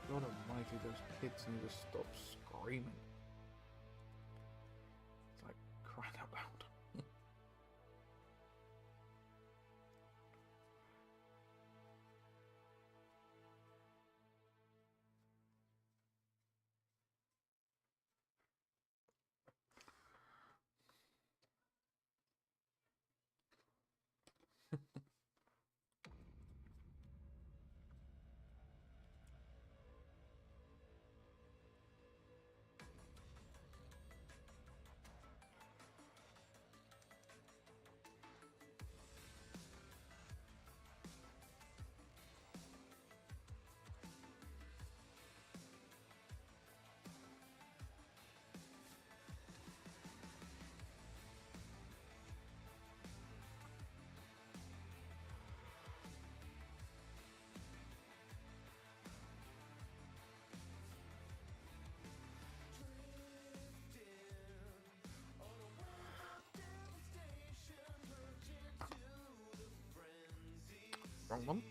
God almighty, those kids need to stop screaming. It's like crying out loud. Wrong one.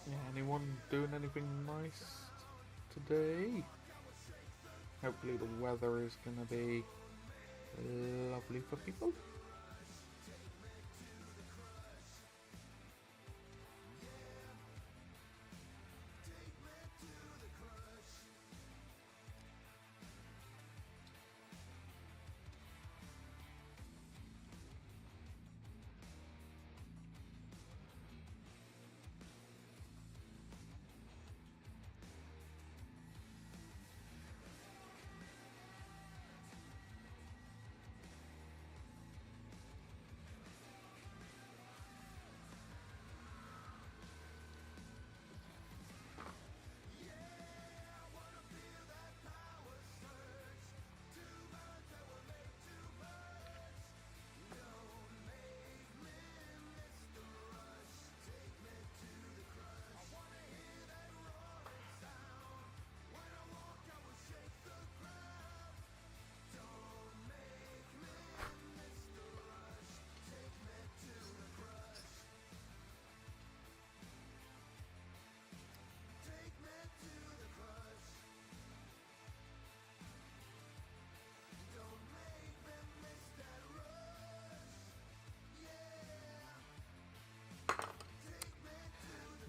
Yeah, anyone doing anything nice today? Hopefully the weather is going to be lovely for people.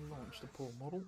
Launch the poor model.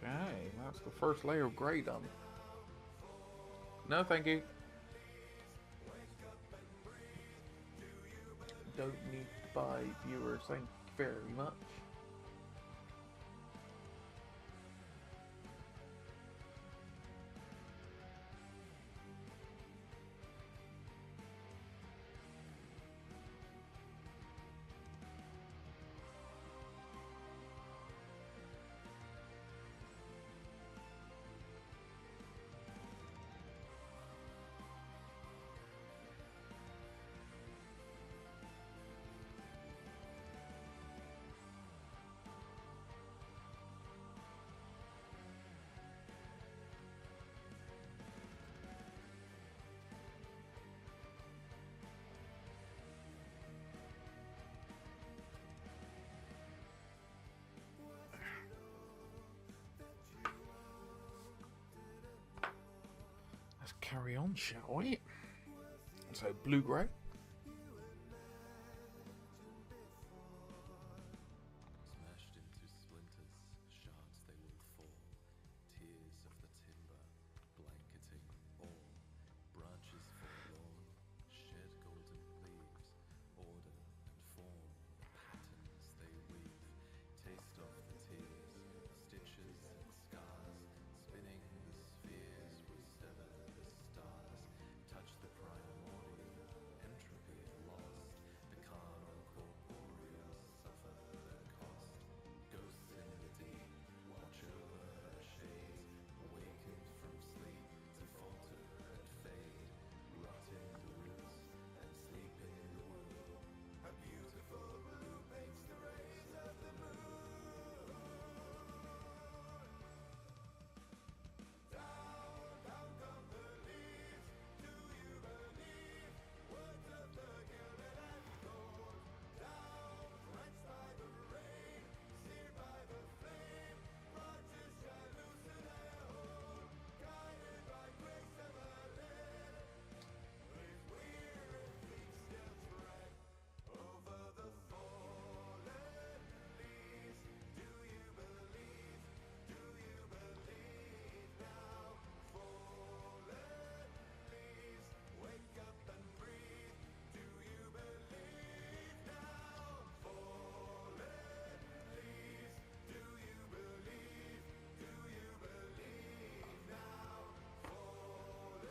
Okay, that's the first layer of grey done. No, thank you. Don't need to buy viewers, thank you very much. Let's carry on, shall we? So, blue-grey. Smashed into splinters, shards they will fall. Tears of the timber, blanketing all. Branches forlorn, shed golden leaves. Order and form, the patterns they weave. Taste of the tears, stitches and scars. Spinning the spheres will sever the stars. Touch the primordial, entropy lost. The carnal corporeal suffer the cost. Ghosts in the deep, watch over her shades. Awakened from sleep to falter and fade. Rot in the roots and sleep in the womb. A beautiful blue paints the rays of the moon. Down, down come the leaves. Do you believe? Words of the gilded and gold. Down, drenched by the rain, seared by the flame. Branches shall loosen their hold, guided by grace ever-led. With weary feet still tread over the fallen leaves. Do you believe? Do you believe now? Fallen leaves, wake up and breathe. Do you believe now? Fallen leaves, do you believe? Do you believe now? Fallen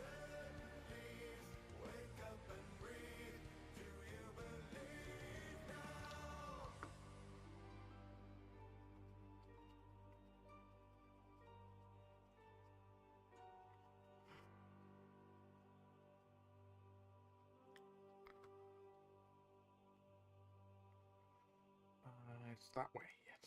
leaves, wake up and breathe. Do you believe now? It's that way, yes.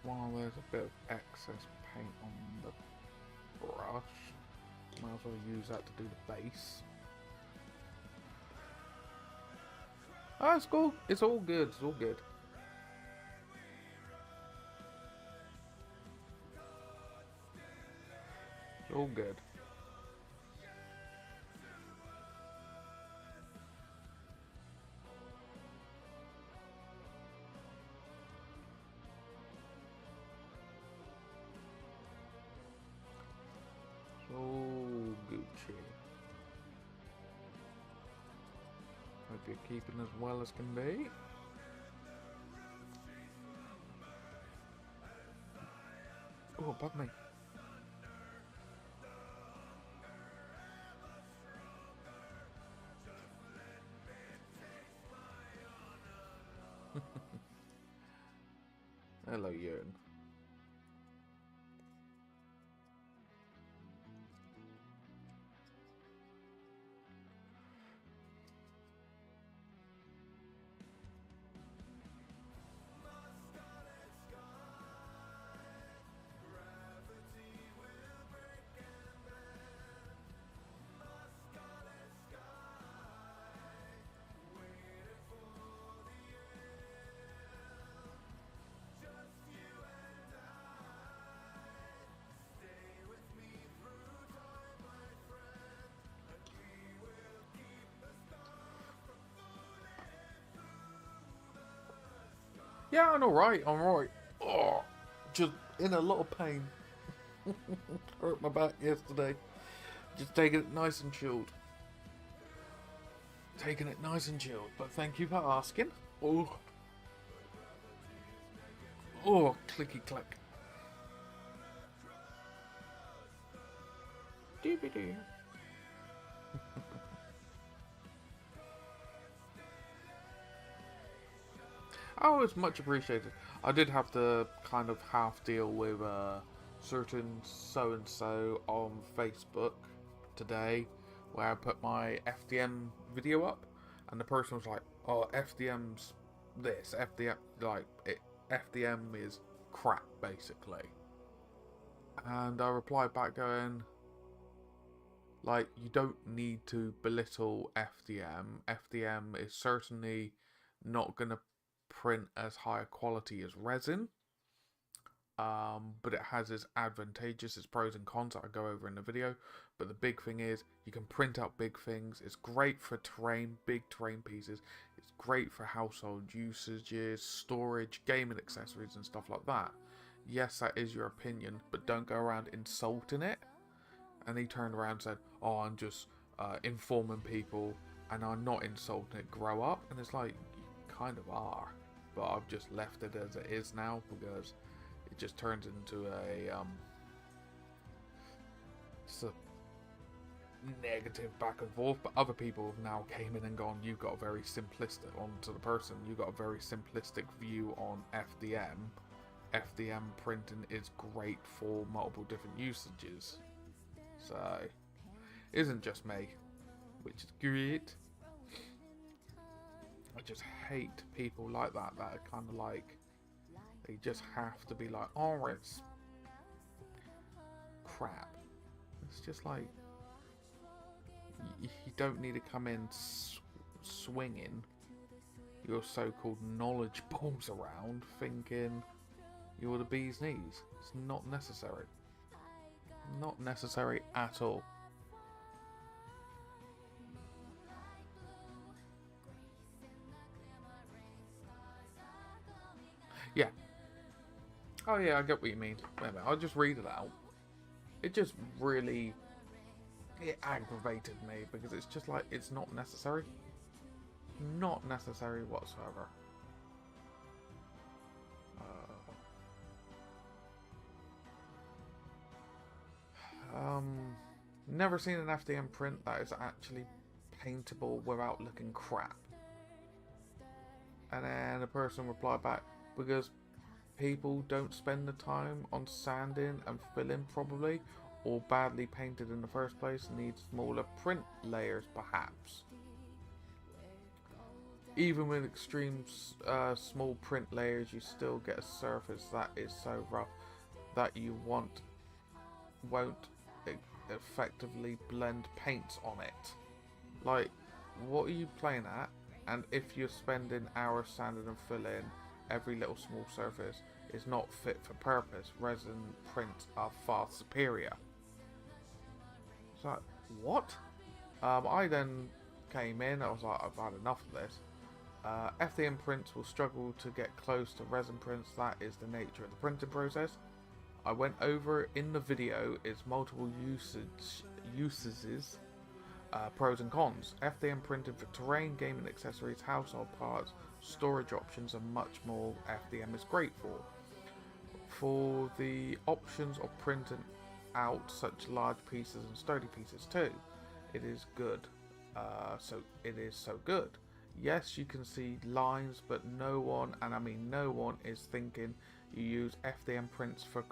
while there's a bit of excess paint on the brush, might as well use that to do the base. Oh, it's cool. It's all good. It's all good. It's all good. So Gucci. Hope you're keeping as well as can be. Oh, above me. Hello, Ewan. Yeah, I'm alright, I'm alright. Oh, just in a lot of pain. Hurt my back yesterday. Just taking it nice and chilled. Taking it nice and chilled, but thank you for asking. Oh, oh, clicky click. Doobie doo. Oh, it's much appreciated. I did have to kind of half deal with a certain so-and-so on Facebook today, where I put my FDM video up, and the person was like, oh, FDM's this, FDM is crap, basically. And I replied back going, like, you don't need to belittle FDM. FDM is certainly not going to print as high a quality as resin, but it has its advantageous, its pros and cons that I go over in the video. But the big thing is you can print out big things. It's great for terrain, big terrain pieces. It's great for household usages, storage, gaming accessories and stuff like that. Yes, that is your opinion, but don't go around insulting it. And he turned around and said, oh, I'm just informing people and I'm not insulting it, grow up. And it's like, you kind of are. But I've just left it as it is now because it just turns into just a negative back and forth. But other people have now came in and gone, you've got a very simplistic, onto the person, you've got a very simplistic view on FDM. FDM printing is great for multiple different usages. So, isn't just me, which is great. I just hate people like that are kind of like, they just have to be like, oh, it's crap. It's just like, you don't need to come in swinging your so-called knowledge balls around thinking you're the bee's knees. It's not necessary. Not necessary at all. Yeah. Oh yeah, I get what you mean. Wait a minute, I'll just read it out. It just really... it aggravated me because it's just like, it's not necessary. Not necessary whatsoever. Never seen an FDM print that is actually paintable without looking crap. And then the person replied back, because people don't spend the time on sanding and filling probably, or badly painted in the first place, need smaller print layers perhaps. even with extreme small print layers, you still get a surface that is so rough that you won't effectively blend paints on it. Like, what are you playing at? And if you're spending hours sanding and filling every little small surface is not fit for purpose, resin prints are far superior. So, what? I then came in, I was like, I've had enough of this. FDM prints will struggle to get close to resin prints, that is the nature of the printing process. I went over in the video its multiple uses, pros and cons. FDM printing for terrain, gaming accessories, household parts, storage options and much more FDM is great for. For the options of printing out such large pieces and sturdy pieces too, it is good. It is so good. Yes, you can see lines, but no one, and I mean no one, is thinking you use FDM prints for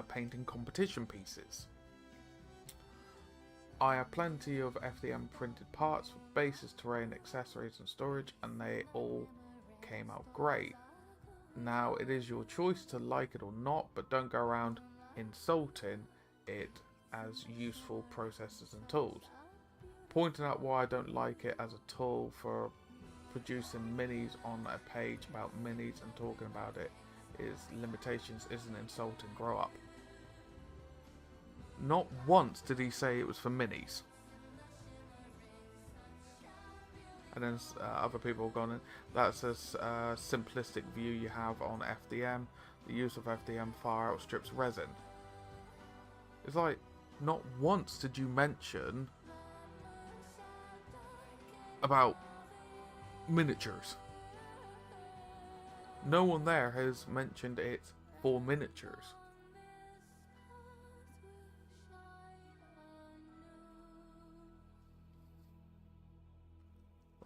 painting competition pieces. I have plenty of FDM printed parts for bases, terrain, accessories and storage, and they all came out great. Now, it is your choice to like it or not, but don't go around insulting it as useful processes and tools. Pointing out why I don't like it as a tool for producing minis on a page about minis and talking about it is limitations isn't insulting, grow up. Not once did he say it was for minis. And then other people have gone in. That's a simplistic view you have on FDM. The use of FDM far outstrips resin. It's like, not once did you mention about miniatures. No one there has mentioned it for miniatures.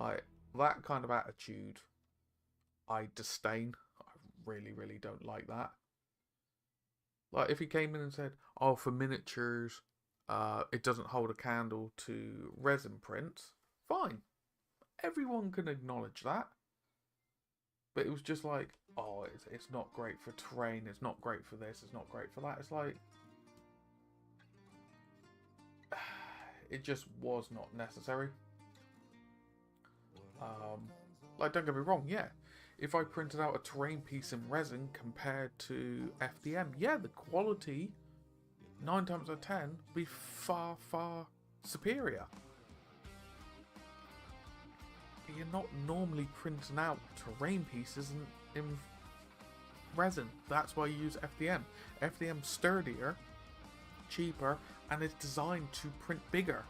Like, that kind of attitude, I disdain. I really, really don't like that. Like, if he came in and said, oh, for miniatures, it doesn't hold a candle to resin prints, fine. Everyone can acknowledge that. But it was just like, oh, it's not great for terrain, it's not great for this, it's not great for that. It's like, it just was not necessary. Like, don't get me wrong, yeah. If I printed out a terrain piece in resin compared to FDM, yeah, the quality, 9 times out of 10, would be far, far superior. But you're not normally printing out terrain pieces in resin. That's why you use FDM. FDM's sturdier, cheaper, and it's designed to print bigger.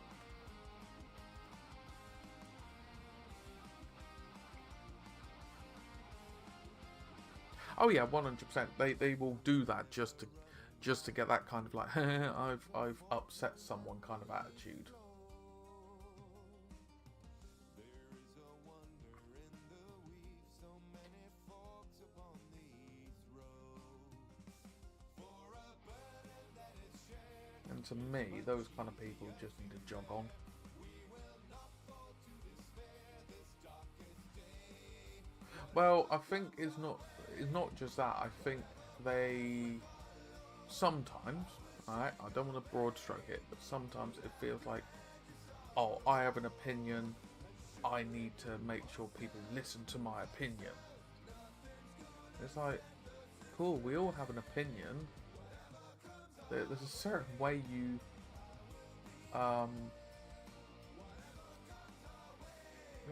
Oh yeah, 100%. They will do that just to get that kind of like I've upset someone kind of attitude. And to me, those kind of people just need to jog on. Well, I think it's not just that. I think they sometimes, alright, I don't want to broad stroke it, but sometimes it feels like, oh, I have an opinion, I need to make sure people listen to my opinion. It's like, cool, we all have an opinion. There's a certain way you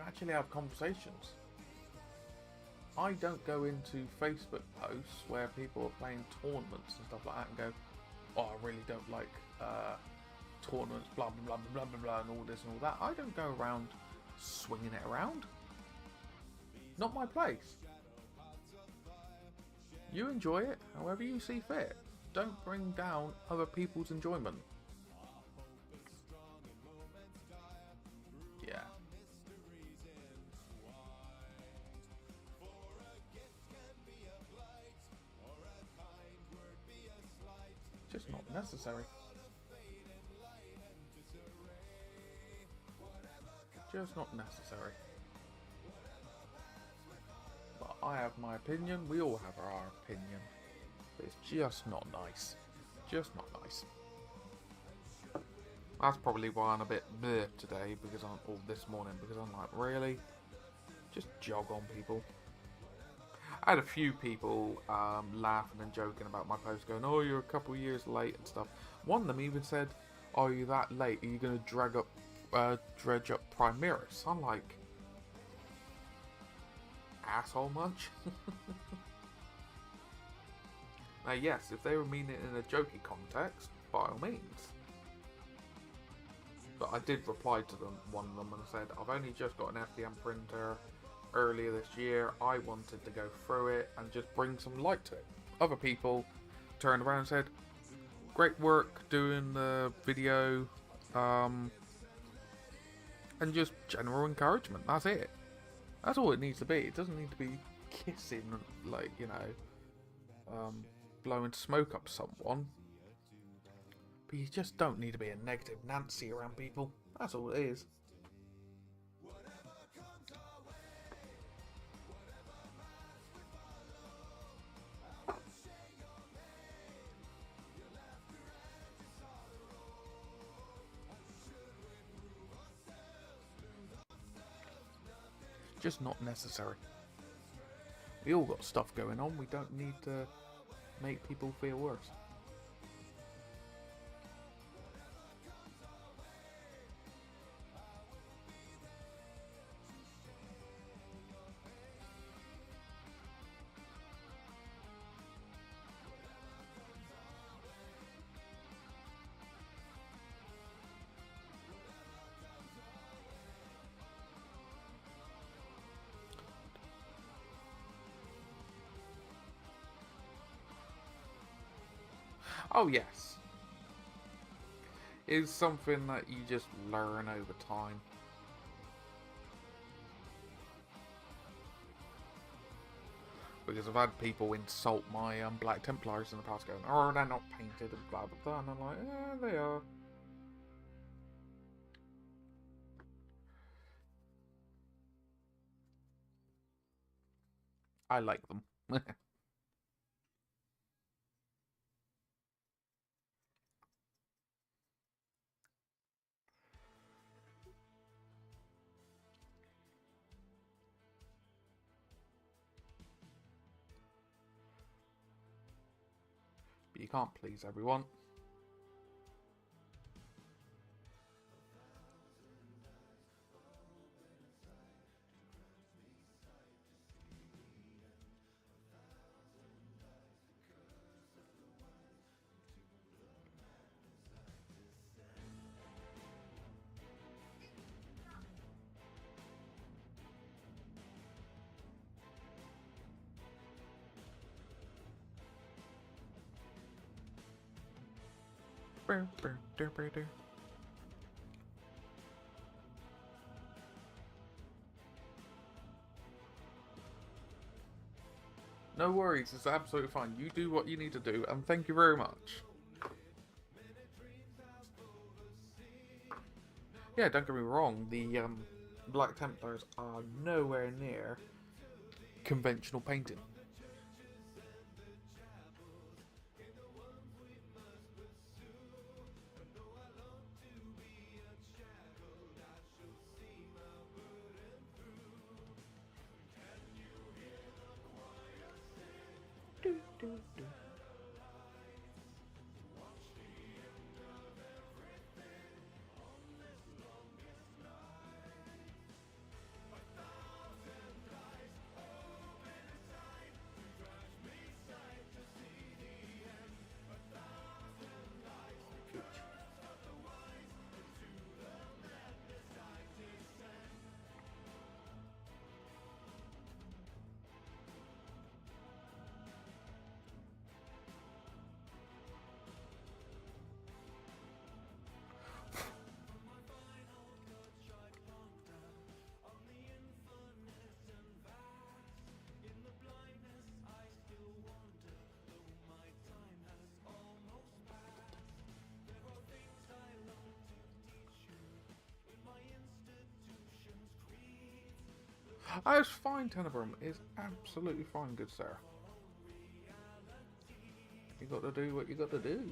actually have conversations. I don't go into Facebook posts where people are playing tournaments and stuff like that and go, oh, I really don't like tournaments, blah, blah, blah, blah, blah, blah, and all this and all that. I don't go around swinging it around. Not my place. You enjoy it however you see fit. Don't bring down other people's enjoyment. Yeah. Just not necessary. Just not necessary. I have my opinion. We all have our opinion. But it's just not nice. Just not nice. That's probably why I'm a bit bleh today, because or this morning, because I'm like, really? Just jog on, people. I had a few people laughing and joking about my post, going, "Oh, you're a couple years late" and stuff. One of them even said, "Oh, are you that late? Are you going to dredge up Primaris?" I'm like, asshole much? Now, yes, if they were meaning it in a jokey context, by all means. But I did reply to them, one of them, and I said, "I've only just got an FDM printer earlier this year. I wanted to go through it and just bring some light to it." Other people turned around and said, "Great work doing the video," and just general encouragement. That's it. That's all it needs to be. It doesn't need to be kissing, like, you know, blowing smoke up someone. But you just don't need to be a negative Nancy around people. That's all it is. Just not necessary. We all got stuff going on. We don't need to make people feel worse. Oh yes. It's something that you just learn over time. Because I've had people insult my Black Templars in the past, going, "Oh, they're not painted," and blah blah blah, and I'm like, "Yeah, they are." I like them. But you can't please everyone. No worries, it's absolutely fine. You do what you need to do, and thank you very much. Yeah, don't get me wrong, the Black Templars are nowhere near conventional painting. Oh, it's fine, Tenebrum. It's absolutely fine, good sir. You got to do what you got to do.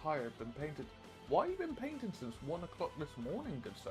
Tired, been painted. Why have you been painting since 1 o'clock this morning, good sir?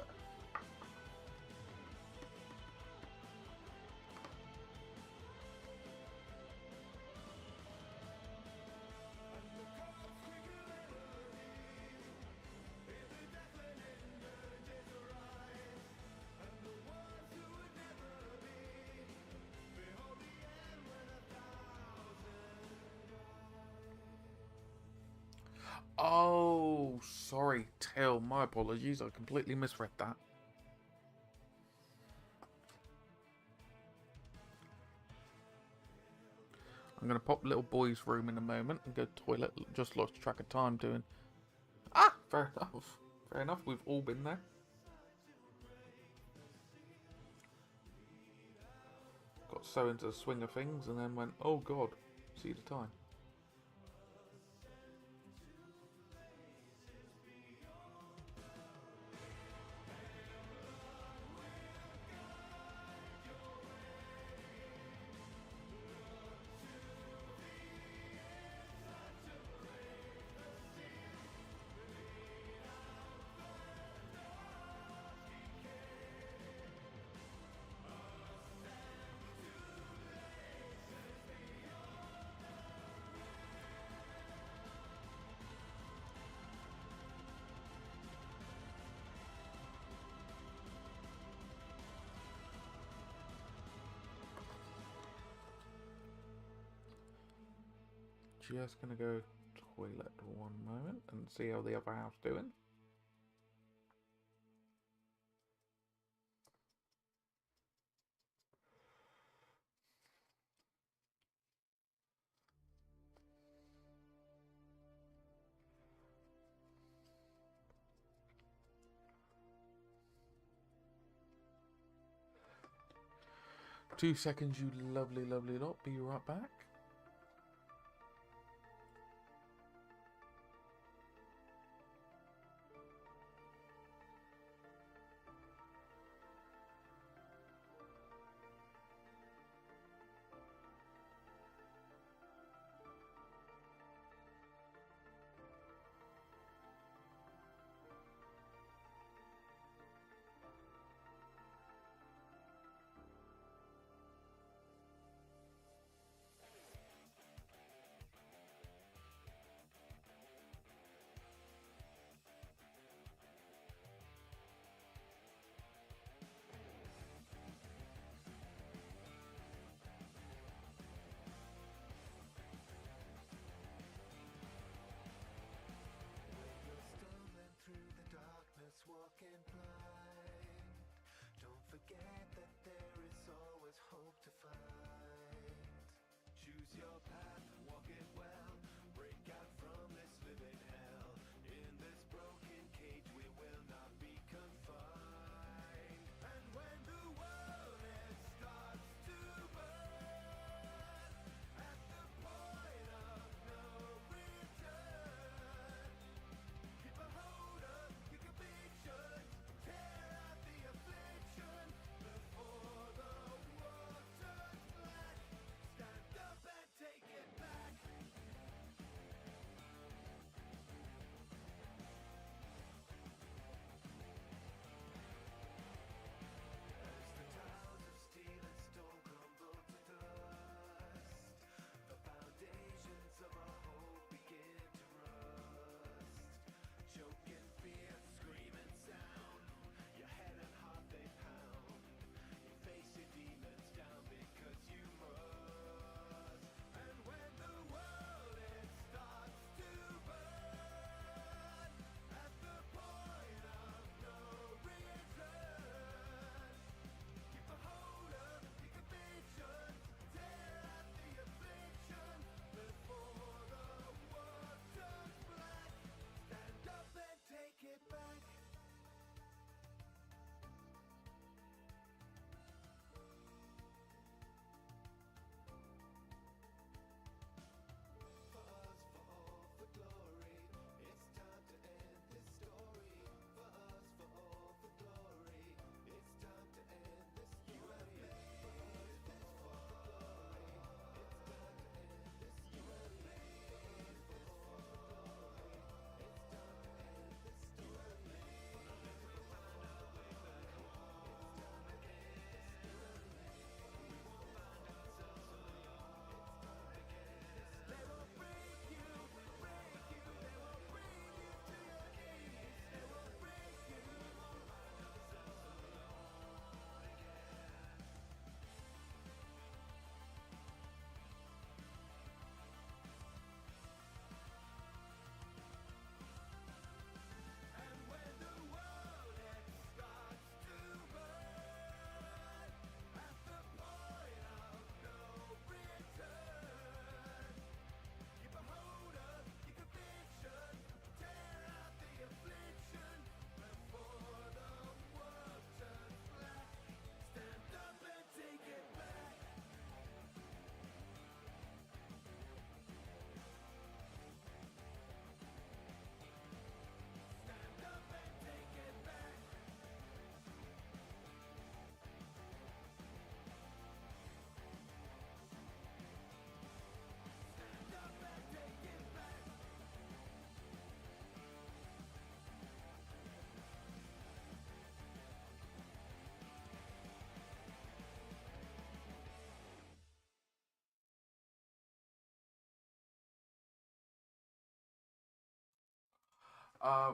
Oh, sorry, Till. My apologies. I completely misread that. I'm going to pop little boy's room in a moment and go to the toilet. Just lost track of time doing... Ah, fair enough. Fair enough. We've all been there. Got so into the swing of things and then went, oh God, see the time. Just gonna go toilet for 1 moment and see how the other house doing. Two seconds, you lovely, lovely lot. Be right back.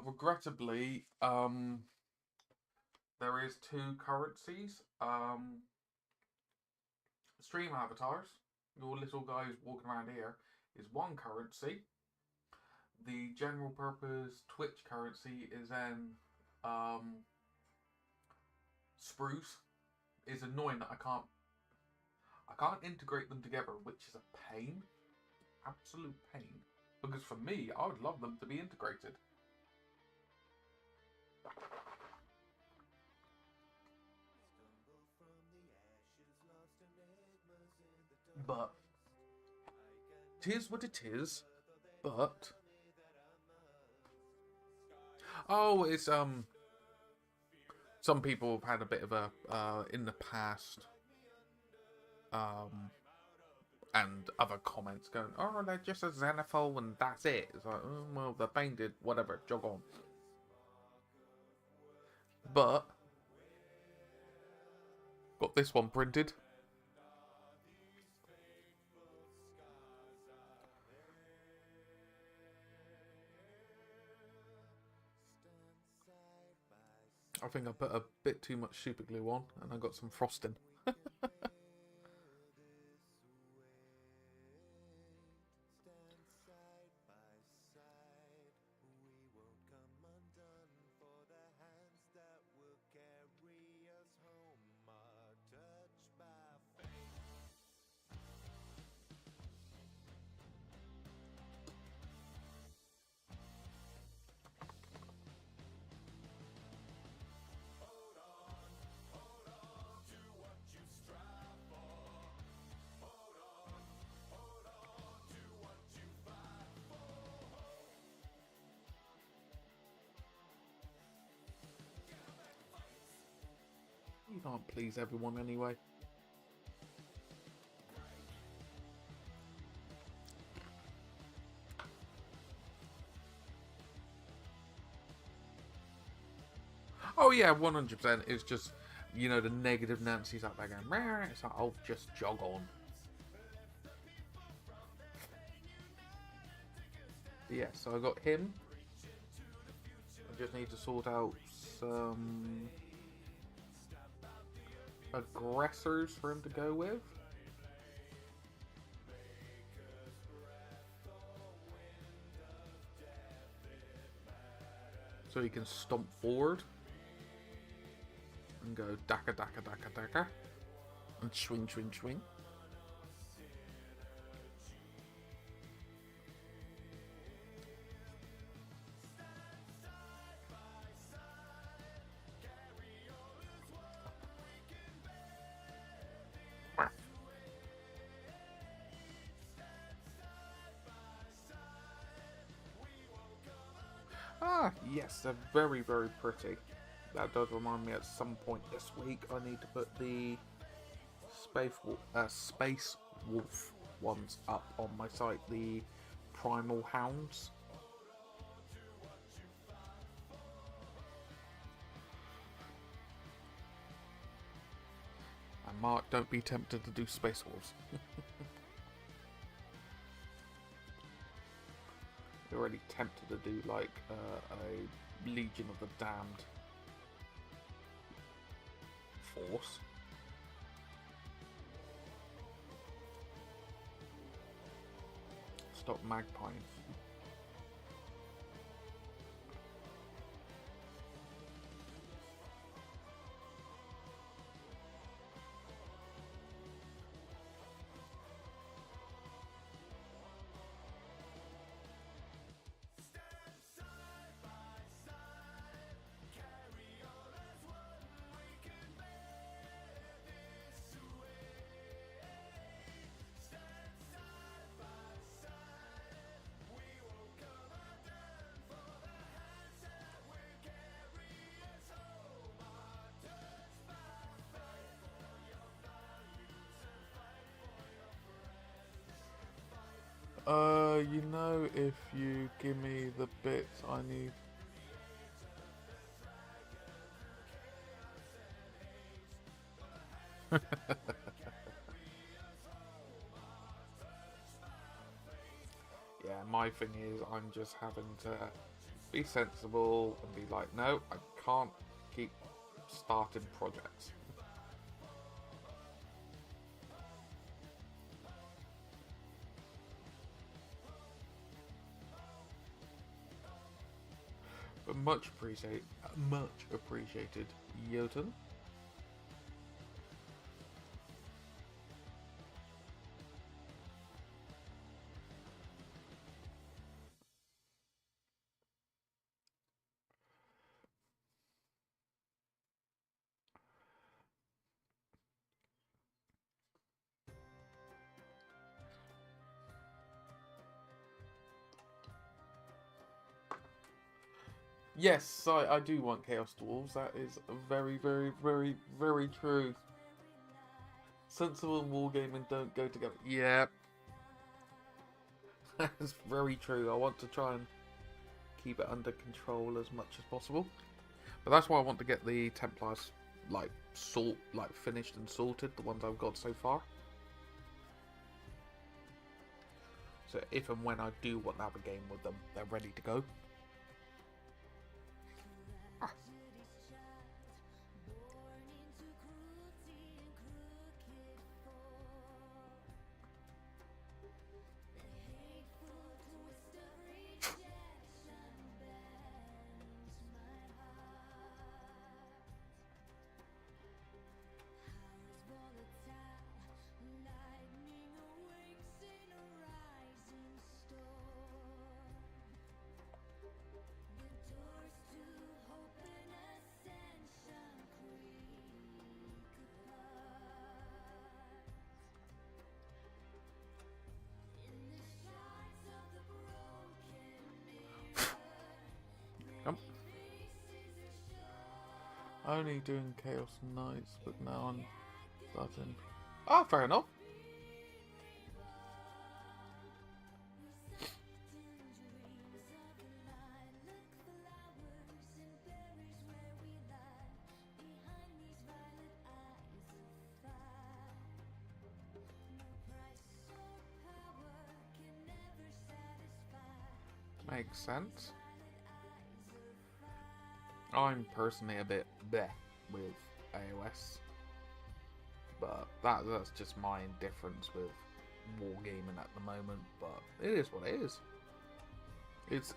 Regrettably, there is two currencies. Stream avatars, your little guys walking around here, is one currency. The general purpose Twitch currency is then spruce. Is annoying that I can't integrate them together, which is a pain. Absolute pain. Because for me, I would love them to be integrated. But tis what it is. But oh, it's some people have had a bit of a in the past and other comments going, oh, they're just a xenophil and that's it. It's like, oh, well, they're painted, whatever, jog on. But got this one printed. I think I put a bit too much super glue on and I got some frosting. You can't please everyone anyway. Oh yeah, 100%. It's just, you know, the negative Nancy's out there going, rah. It's like, I'll just jog on. But yeah, so I got him. I just need to sort out some aggressors for him to go with. So he can stomp forward and go daka daka daka daka and swing swing swing. Ah, yes, they're very, very pretty. That does remind me at some point this week I need to put the Space Wolf ones up on my site, the Primal Hounds. And Mark, don't be tempted to do Space Wolves. You're already tempted to do like a Legion of the Damned force. Stop magpieing. You know, if you give me the bits I need. Yeah, my thing is I'm just having to be sensible and be like, no, I can't keep starting projects. But much appreciated, Jotun. Yes, I do want Chaos Dwarves. That is very, very, very, very true. Sensible and wargaming don't go together. Yeah. That's very true. I want to try and keep it under control as much as possible. But that's why I want to get the Templars finished and sorted, the ones I've got so far. So if and when I do want to have a game with them, they're ready to go. Only doing Chaos Knights, but now I'm starting. Ah, fair enough. Makes sense. I'm personally a bit bleh with AOS, but that's just my indifference with wargaming at the moment. But it is what it is.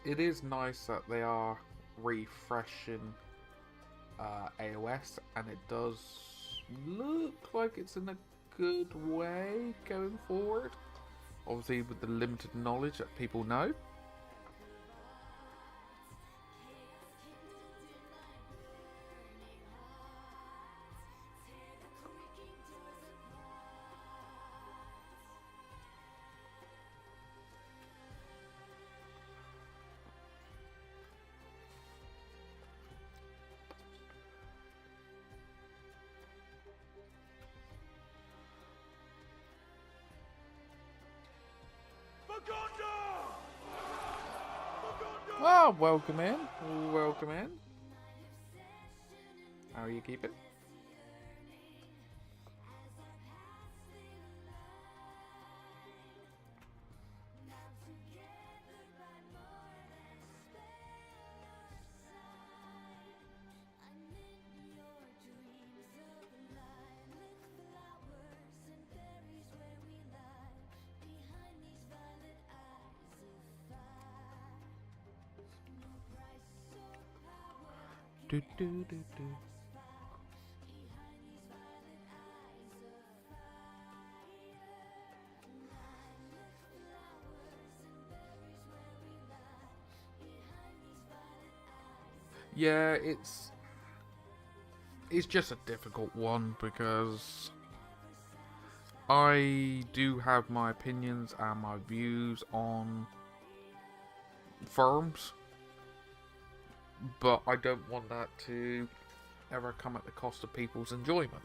It is nice that they are refreshing AOS, and it does look like it's in a good way going forward. Obviously, with the limited knowledge that people know. Ah, welcome in. Welcome in. How are you keeping? Do, do, do, do. Yeah, it's just a difficult one because I do have my opinions and my views on firms, but I don't want that to ever come at the cost of people's enjoyment.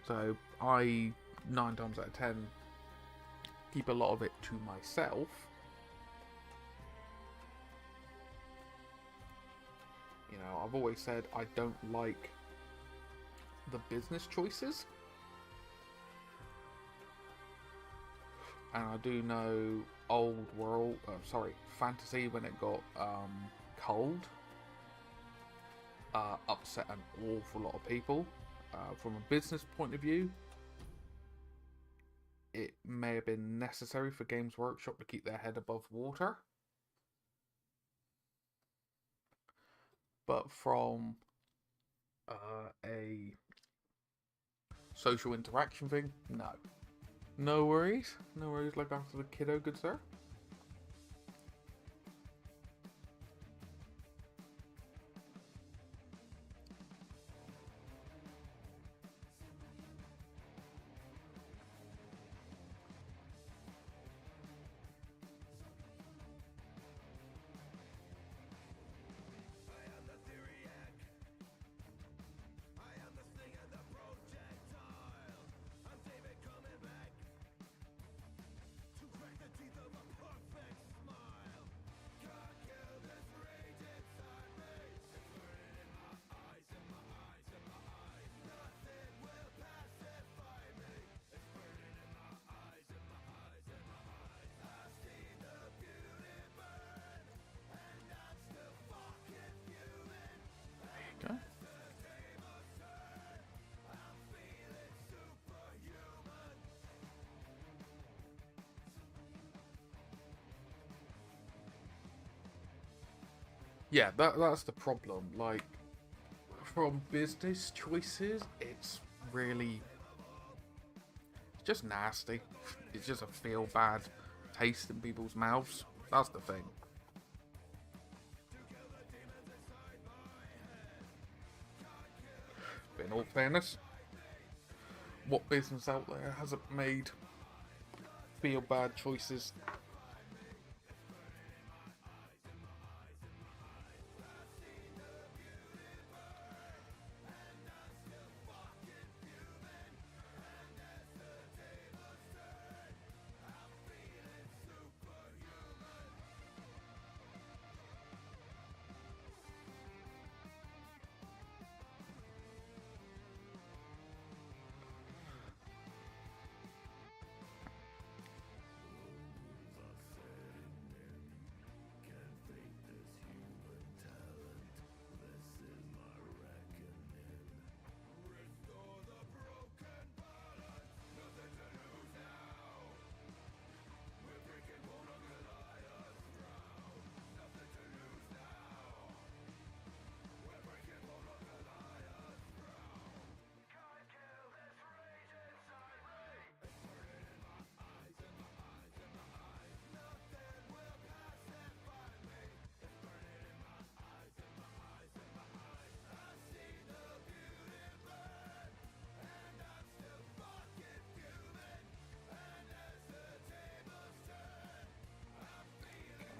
So I, 9 times out of 10, keep a lot of it to myself. You know, I've always said I don't like the business choices. And I do know fantasy, when it got cold upset an awful lot of people. From a business point of view, it may have been necessary for Games Workshop to keep their head above water. But from a social interaction thing, no. No worries. No worries, look after the kiddo, good sir. Okay. Yeah, that's the problem. Like, from business choices, it's really just nasty. It's just a feel bad taste in people's mouths. That's the thing. But in all fairness, what business out there hasn't made feel bad choices?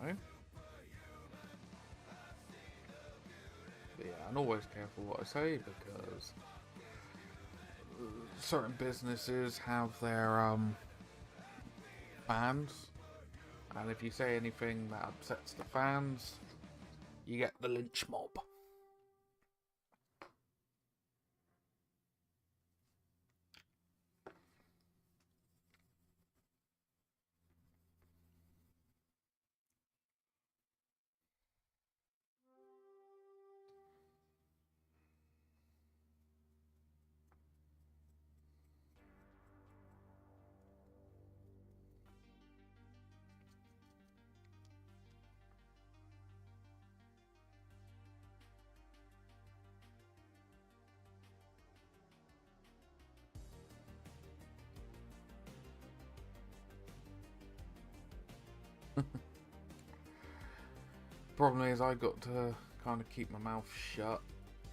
Okay. But yeah, I'm always careful what I say because certain businesses have their fans, and if you say anything that upsets the fans, you get the lynch mob. Problem is, I got to kind of keep my mouth shut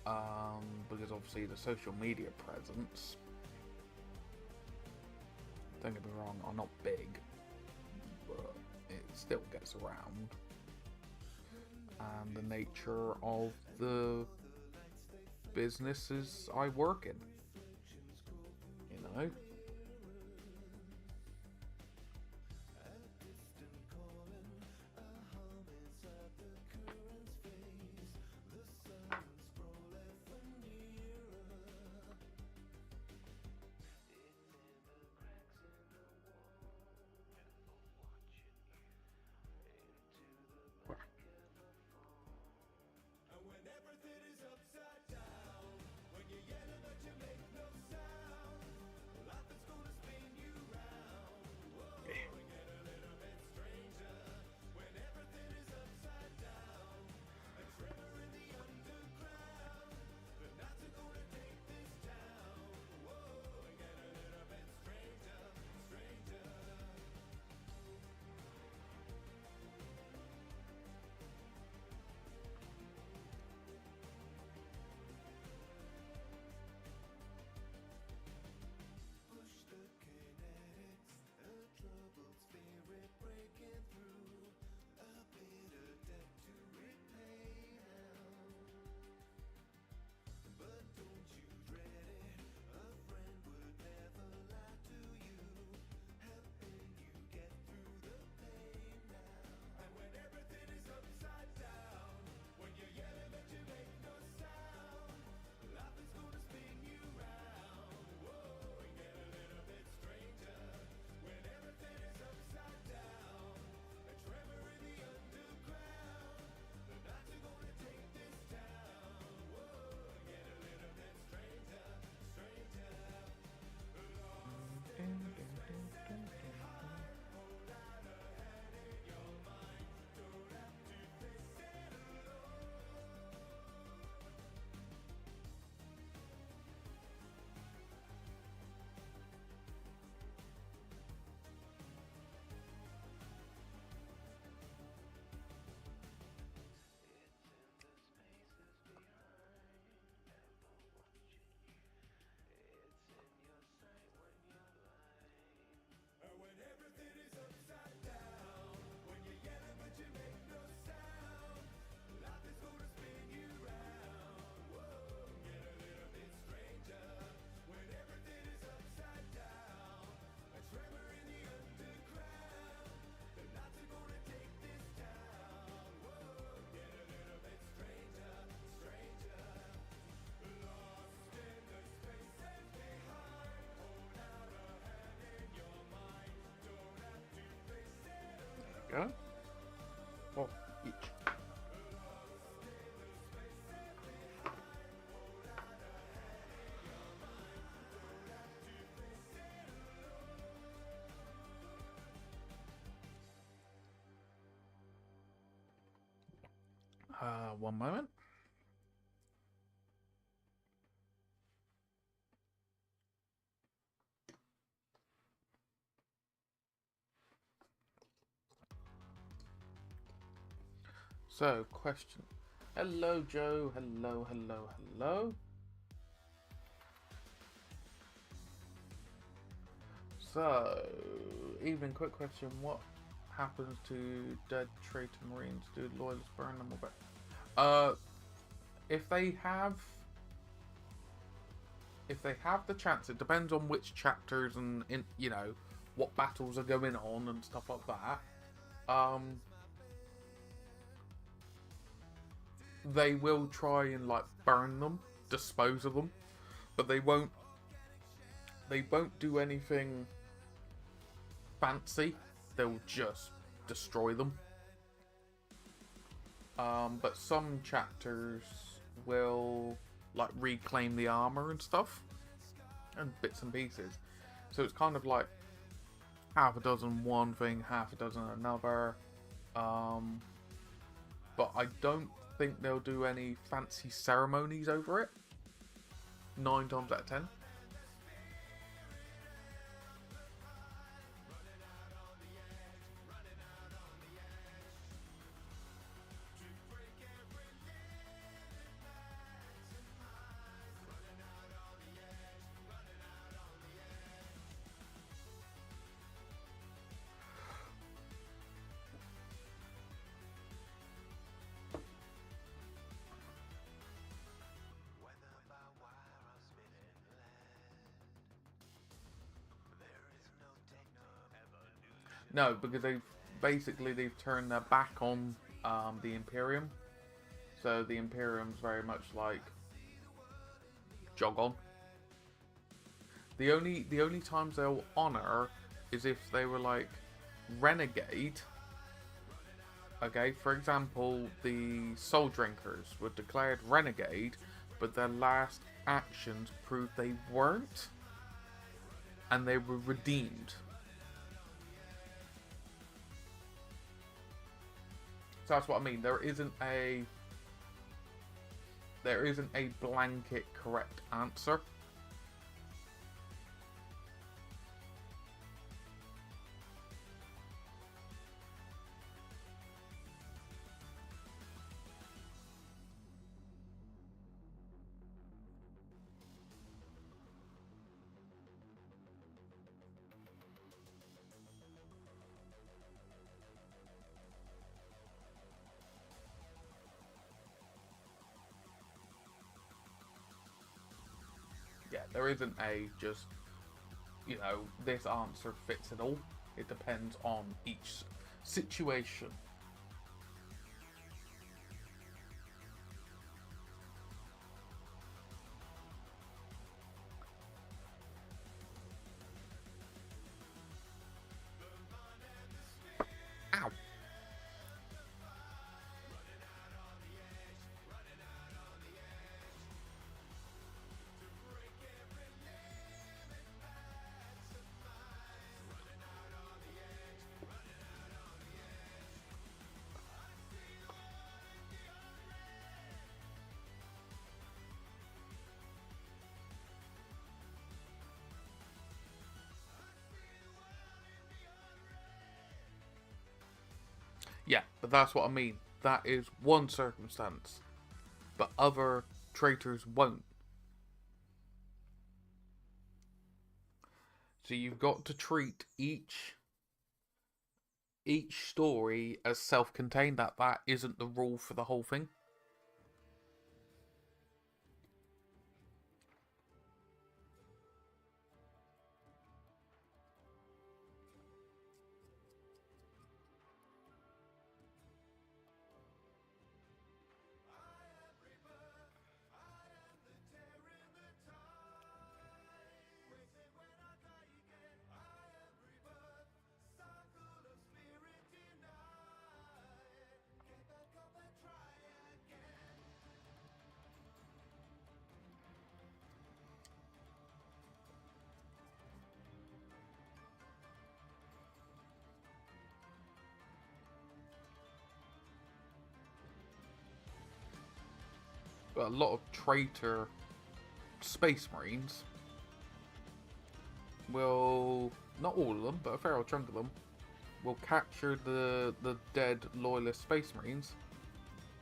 because obviously the social media presence, don't get me wrong, are not big, but it still gets around. And the nature of the businesses I work in, you know. go. Oh, each. One moment. So, question. Hello, Joe. Hello, hello, hello. So, evening, quick question. What happens to dead traitor marines? Do loyalists burn them or back? If they have the chance, it depends on which chapters and what battles are going on and stuff like that. They will try and like burn them, dispose of them, but they won't do anything fancy. They'll just destroy them. But some chapters will like reclaim the armor and stuff and bits and pieces. So it's kind of like half a dozen one thing, half a dozen another. But I don't think they'll do any fancy ceremonies over it. 9 times out of 10. No, because they've turned their back on the Imperium. So the Imperium's very much like jog on. The only times they'll honor is if they were like renegade. Okay, for example, the Soul Drinkers were declared renegade, but their last actions proved they weren't, and they were redeemed. So that's what I mean. There isn't a blanket correct answer. Yeah, there isn't a just, this answer fits it all. It depends on each situation. Ow. Yeah, but that's what I mean. That is one circumstance. But other traitors won't. So you've got to treat each story as self-contained. That isn't the rule for the whole thing. a lot of traitor space marines will, not all of them, but a fair old chunk of them, will capture the dead loyalist space marines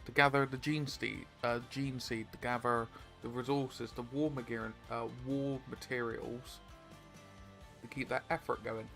to gather the gene seed, to gather the resources, the war materials to keep that effort going.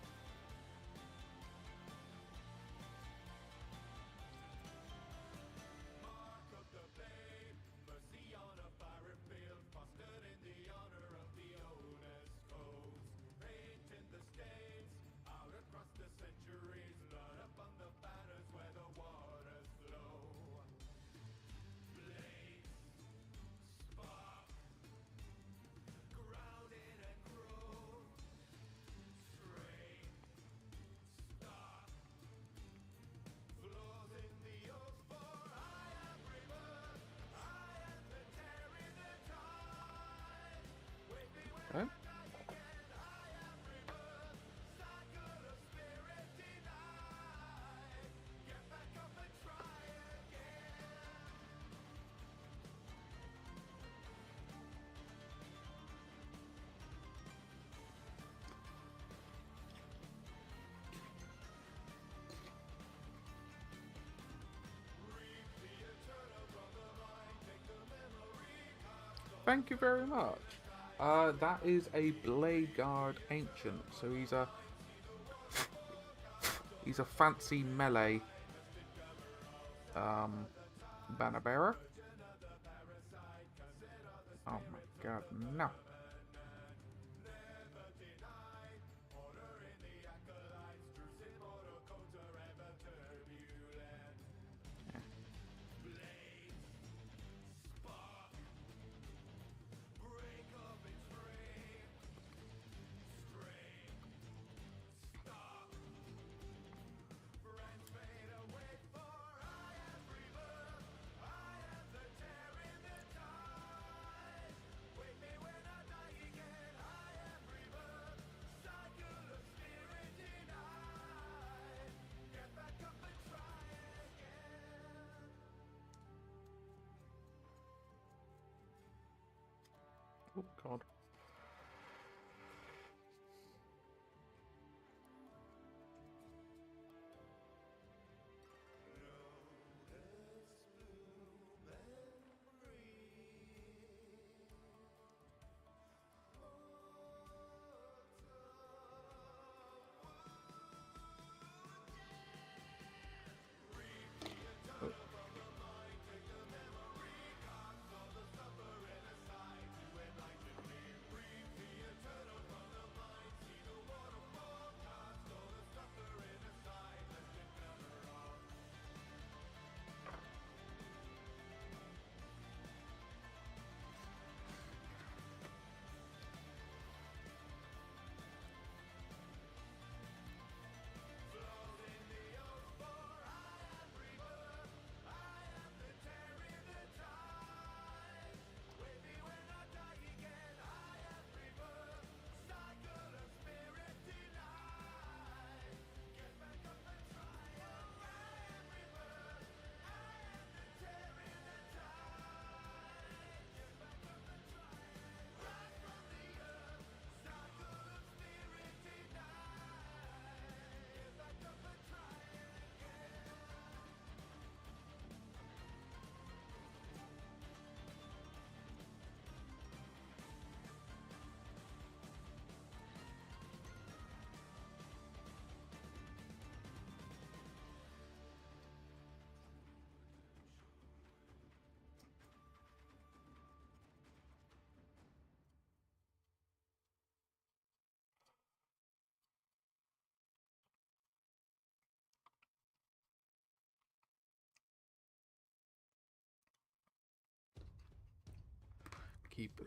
Okay. Thank you very much. That is a Blade Guard Ancient, so he's a fancy melee banner bearer. Oh my god, no. Oh god.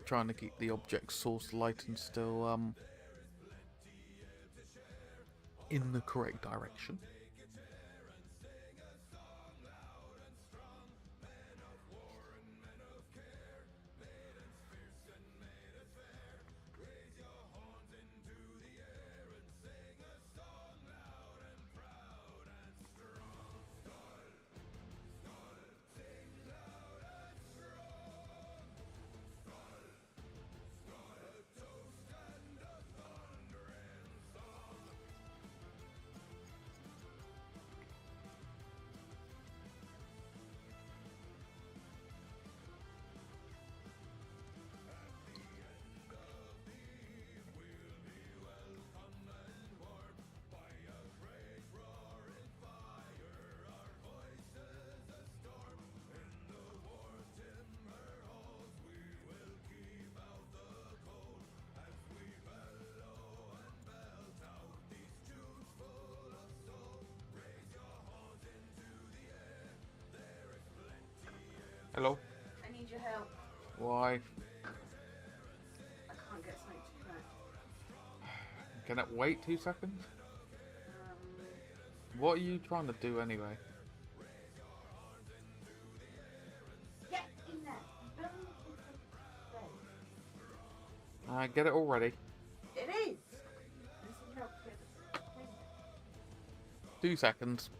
Trying to keep the object source light and still in the correct direction. Hello. I need your help. Why? I can't get something to connect. Can it wait 2 seconds? Um, What are you trying to do anyway? get in there. Build the place. Get it already. It is. This is help to get the thing. 2 seconds.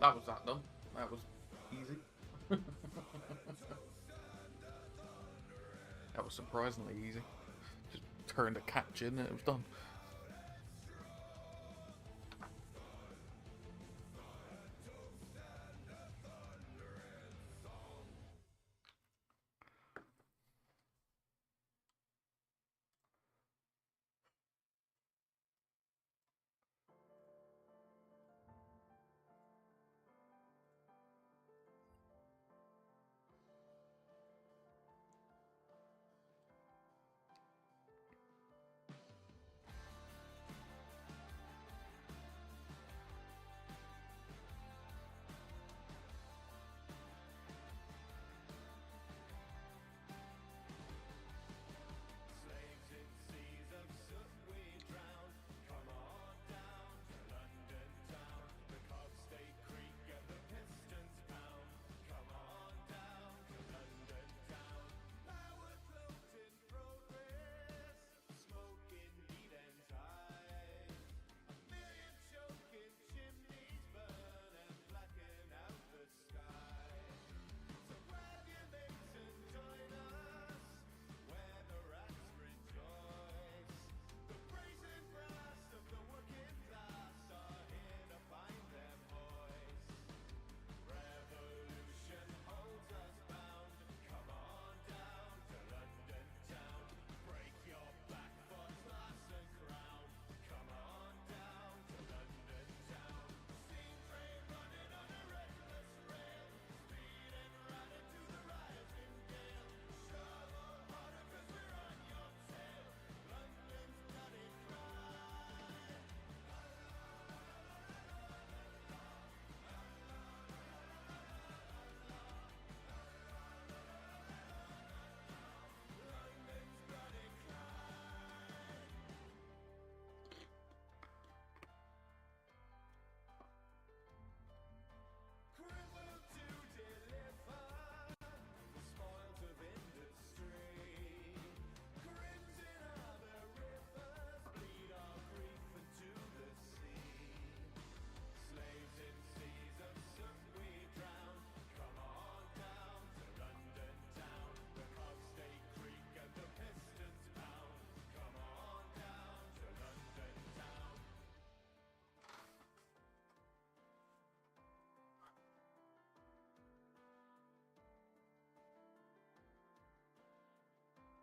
That was that done. That was easy. That was surprisingly easy. Just turned a catch in and it was done.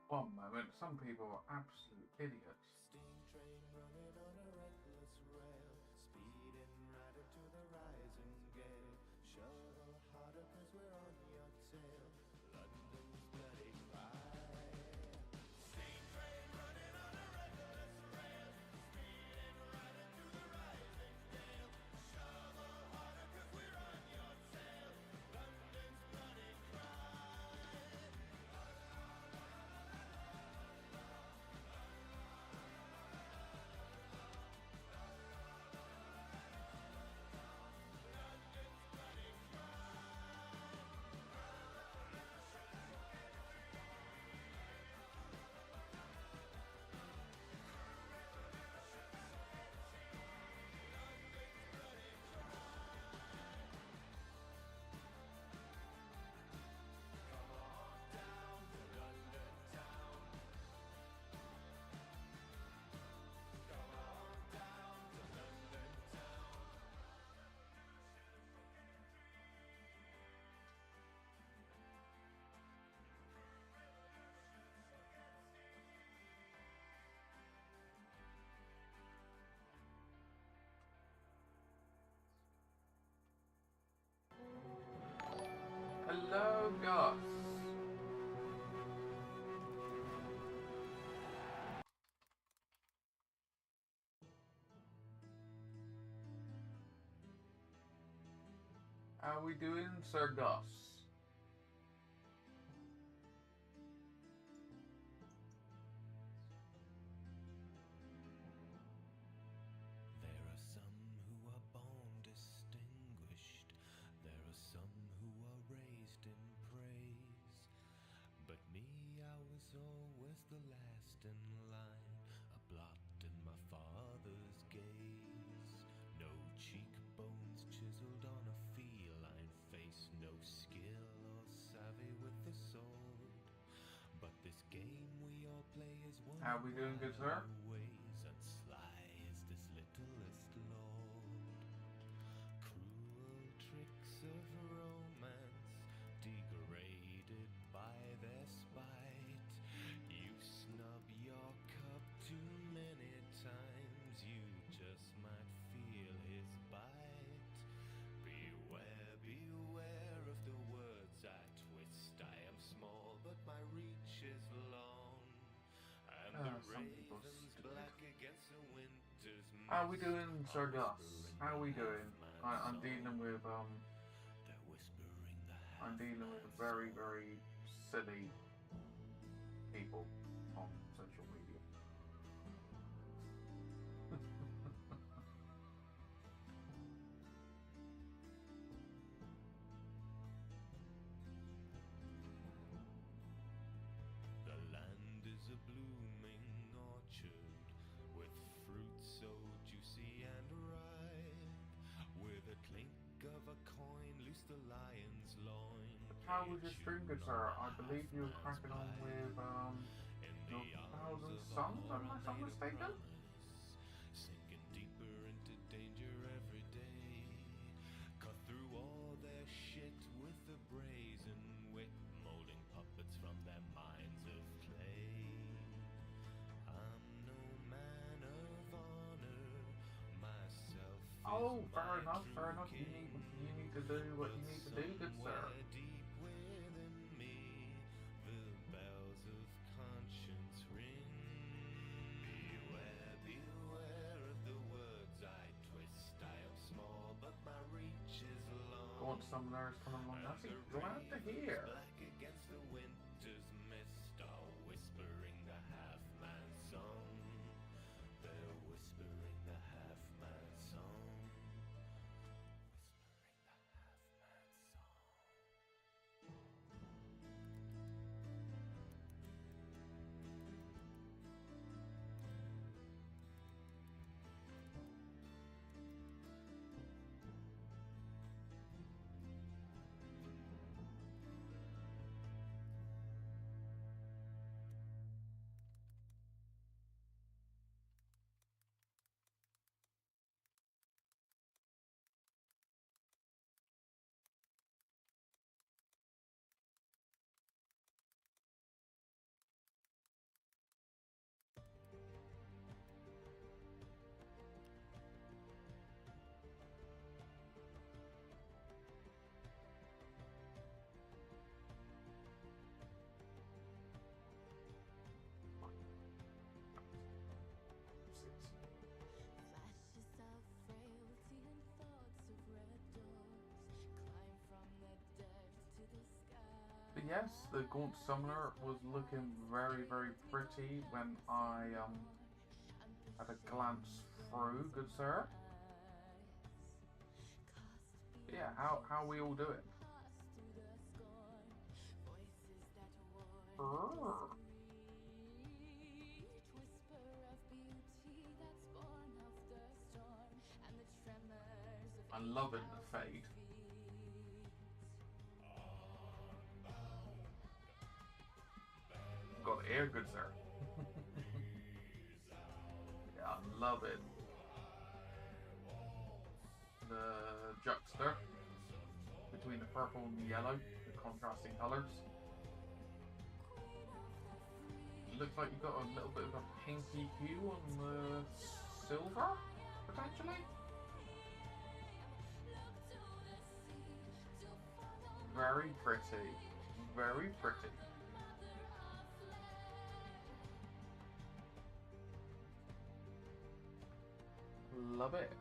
One moment, some people are absolute idiots. Steam train running on a reckless rail, speeding right into the rising gale. Shovel harder 'cause we're on your tail. London's bloody fire. Steam train running on a reckless rail, speeding right into the rising gale. Shovel harder 'cause we're on your tail. London's bloody cry. So, Gus. How we doing, Sir Gus? There are some who are born distinguished. There are some who are raised in praise. But me, I was always the last in line, a blot in my father's gaze. No cheekbones chiseled on a feline face, no skill or savvy with the sword. But this game we all play is one How we doing, good sir? ways, and sly is this littlest lord. Cruel tricks of romance, degraded by their spite. You snub your cup too many times, you just might feel his bite. Beware, beware of the words I twist. I am small, but my reach is long. And the some people ravens stupid. black against the winter's How we doing, Sir are Gus? whispering How we the doing? half-man I'm dealing with song. They're whispering the I'm dealing with half-man very, song. very silly people on social media. The land is a blooming orchard with fruit so juicy and ripe. With a clink of a coin, loose the lion's loin. How was your stream, good sir? I believe you were cracking on with your Thousand Sons, unless I'm mistaken. Sinking deeper into danger every day. Cut through all their shit with a brazen wit, molding puppets from their minds of clay. I'm no man of honor, myself Oh, is fair my enough, true fair enough. king. You need to do what you need to do, good sir. Somewhere deep within me, the bells of conscience ring. Beware, beware of the words I twist. I am small, but my reach is long. Go on, summoners coming along. And That's the glad to ravens hear. black against the winter's mist are whispering the half-man song. They're whispering the half-man song. Whispering the half-man song. Flashes of frailty and thoughts of red doors climb from the depths to the sky. But yes, the Gaunt Summoner was looking very, very pretty when I had a glance through, good sir. But yeah, how we all doing? Brrr. I'm loving the fade. Got the air, good sir. Yeah, I'm loving the juxta between the purple and the yellow, the contrasting colours. Looks like you've got a little bit of a pinky hue on the silver, potentially. Very pretty. very pretty. Love it.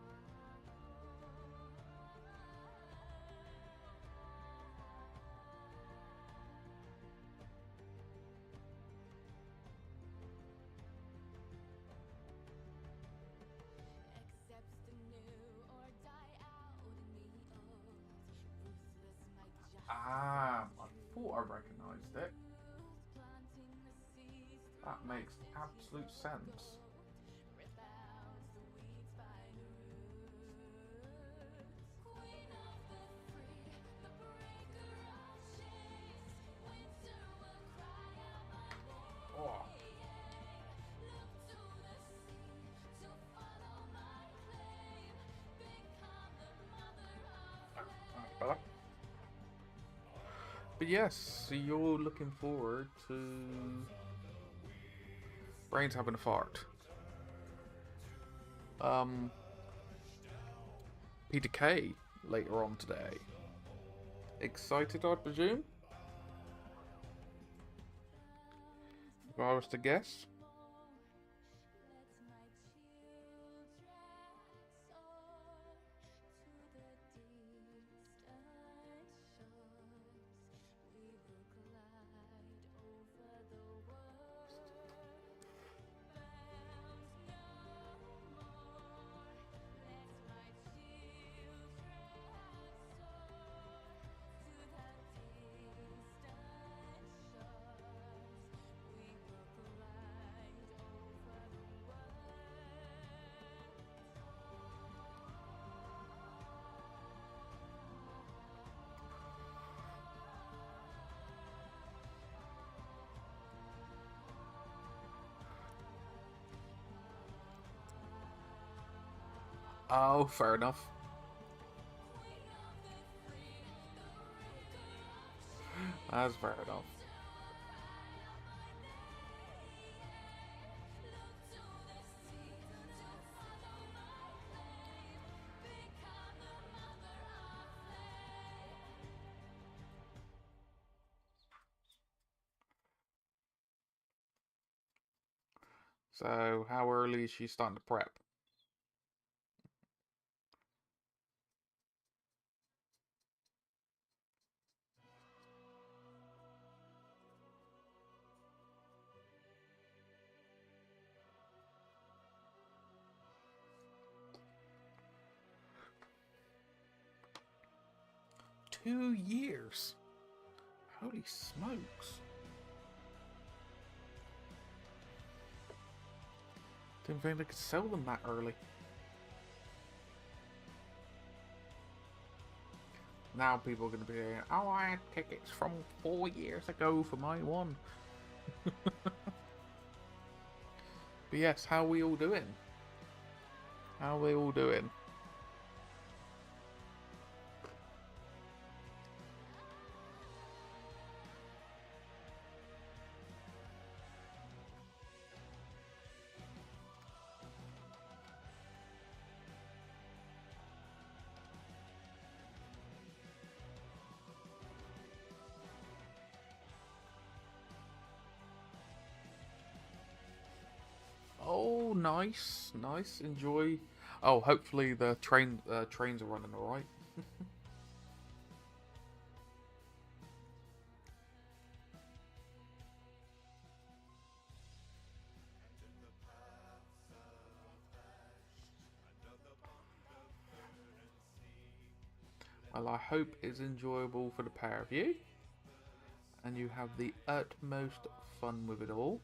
Accepts the new or die out in the old. Ruthless might just Ah, I thought I recognised it. planting the seeds through That makes absolute sense. rip out the weeds by the roots. Queen of the free, the breaker of chains. Winter will cry out my name. Oh, Look to the sea to follow my claim. Become the mother of that's better. But yes, so you're looking forward to Brains having a fart. Peter K later on today. Excited, I presume? If I was to guess. let my children soar to the distant shores. We will glide over the world, bound no more. Let my children soar to the distant shores. We will glide over the Oh, fair enough. That's fair enough. So, how early is she starting to prep? Two years. Holy smokes. Didn't think they could sell them that early. Now people are going to be saying, oh, I had tickets from 4 years ago for my one. But yes, how are we all doing? How are we all doing? Oh, nice, nice. Enjoy. Oh, hopefully the trains are running all right. Well, I hope it's enjoyable for the pair of you, and you have the utmost fun with it all.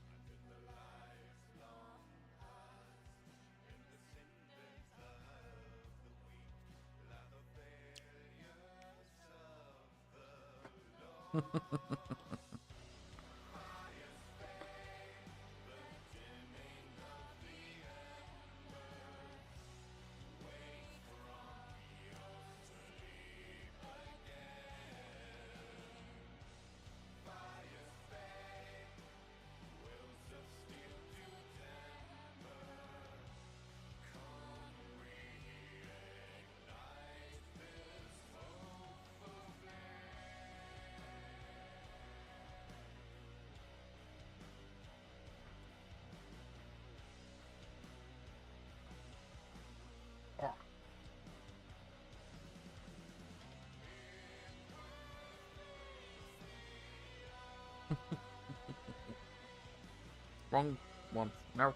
Wrong one. No.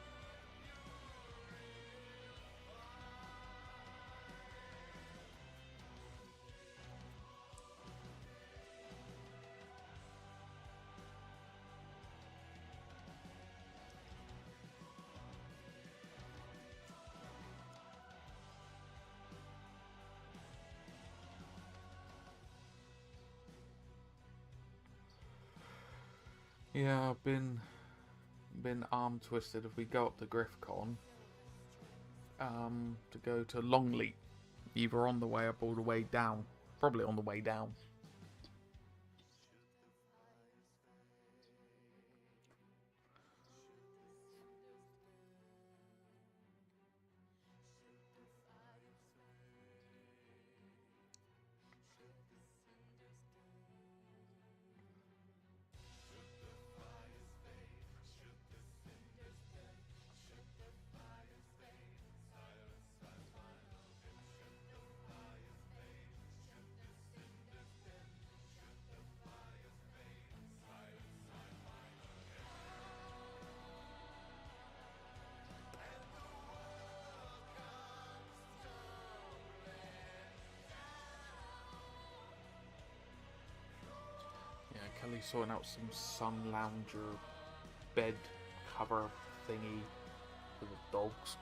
Yeah, I've been arm twisted. If we go up to Griffcon, to go to Longleat, either on the way up or the way down. Probably on the way down. Yeah, Kelly's sorting out some sun lounger bed cover thingy for the dogs.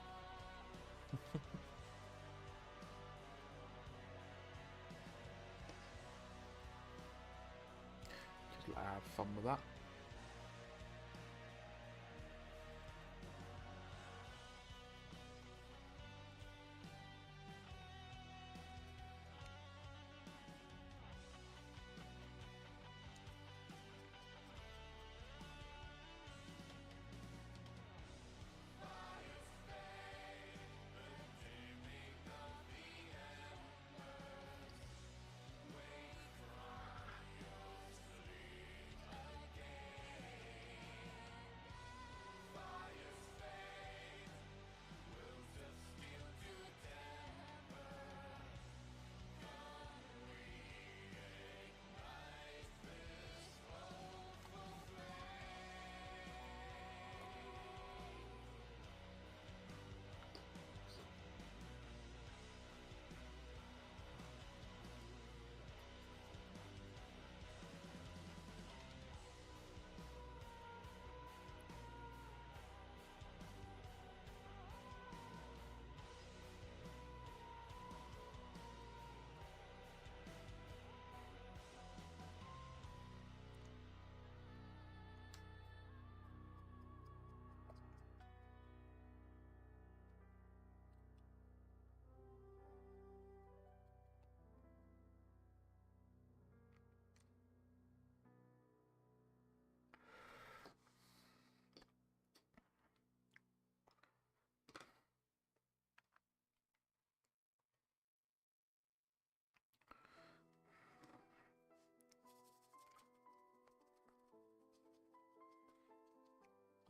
Just let her have fun with that.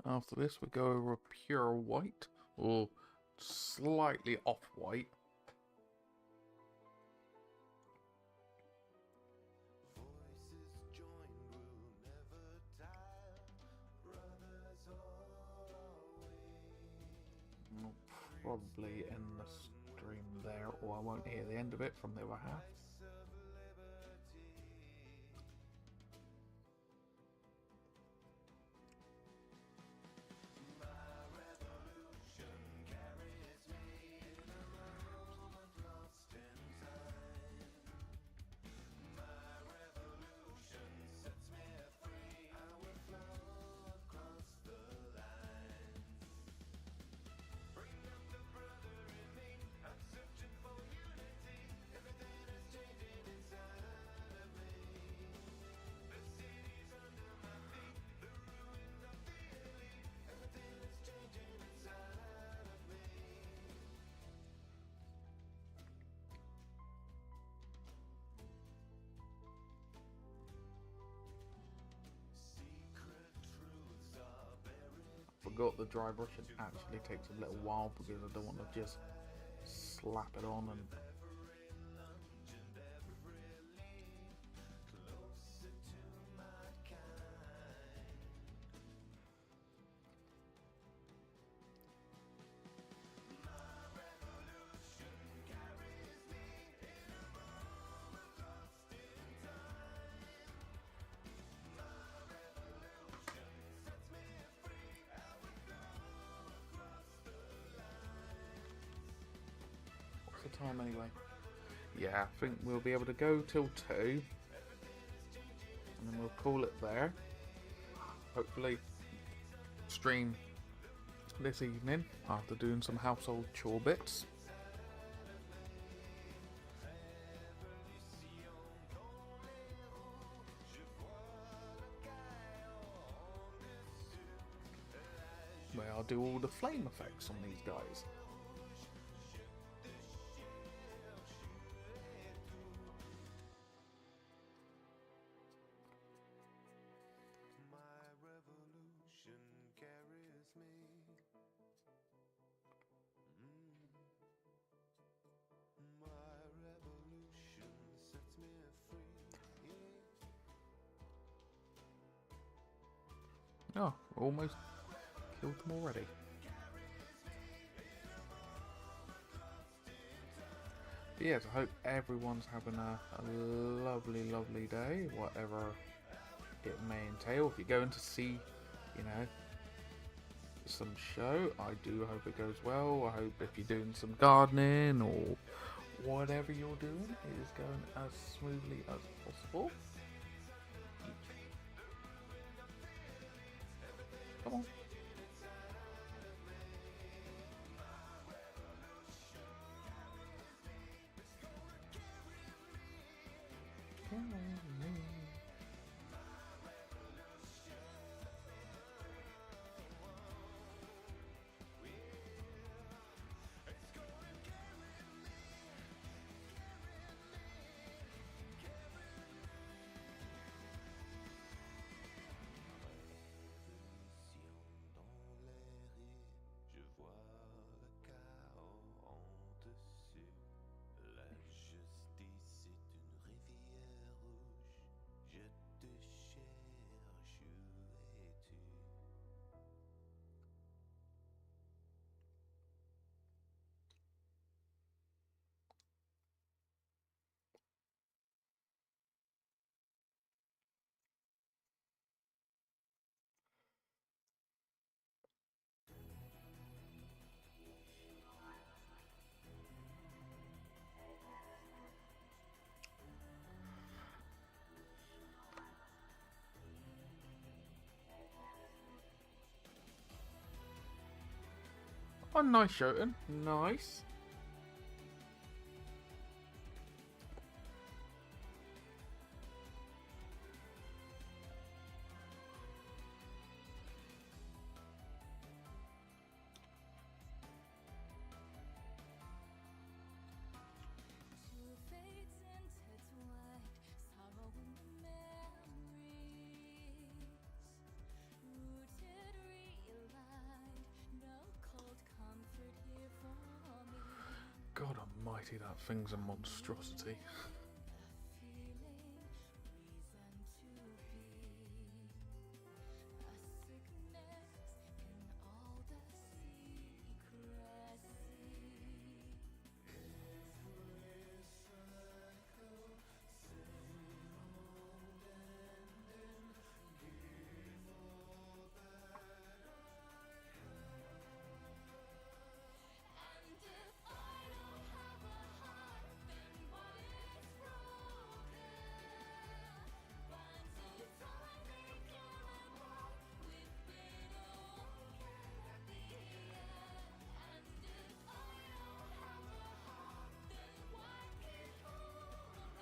After this, we go over a pure white, or slightly off-white. Voices join, will never tire. Brothers all away. I'll probably end the stream there, or I won't hear the end of it from the other half. Of liberty. My revolution carries me in a moment lost in time. My revolution sets me free. I will flow across the lines. Bring up the brother in me. I'm searching for unity. Everything is changing inside of me. The city's under my feet. The ruins of the elite. Everything is changing inside of me. Secret truths are buried. Forgot the dry brushing actually takes a little while because I don't want to just slap it on and Closer to my kind. time anyway. Yeah, I think we'll be able to go till 2. And then we'll call it there. Hopefully stream this evening after doing some household chore bits. Where I'll do all the flame effects on these guys. My revolution carries me. My revolution sets me free. Oh, almost killed them already. But yes, I hope everyone's having a lovely, lovely day, whatever it may entail. If you're going to see, you know, some show, I do hope it goes well. I hope if you're doing some gardening or whatever you're doing, it is going as smoothly as possible. Come on. Je vois le chaos en-dessus. La justice est une rivière rouge. Je te cherche, où es-tu? Oh, nice shooting. Nice. Two fates intertwined, sorrow in the memories. Rooted, realigned, no cold comfort here for me. God almighty, that thing's a monstrosity. Feeling reason to be. A sickness in all the secrecy. And if I don't have a heart, then what is broken? Binds its all they kill and walk with bitter won't at the end. And if I don't have a heart, then what can hold them?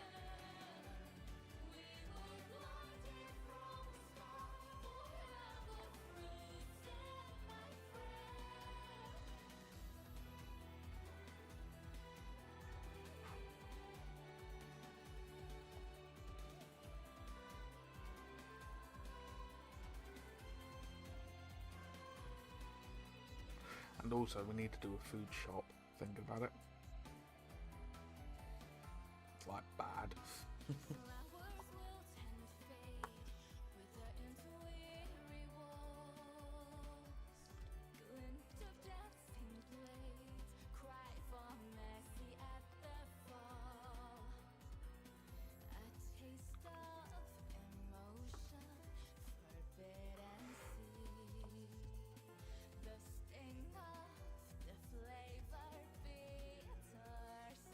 We were blinded from the start, forever frozen, my friend. And also, we need to do a food shop. Think about it. It's like bad. Flowers wilt and fade with their interweary walls. Glint of dancing blades cry for mercy at the fall. A taste of emotion, forbidden sea. The sting of the flavor bittersweet.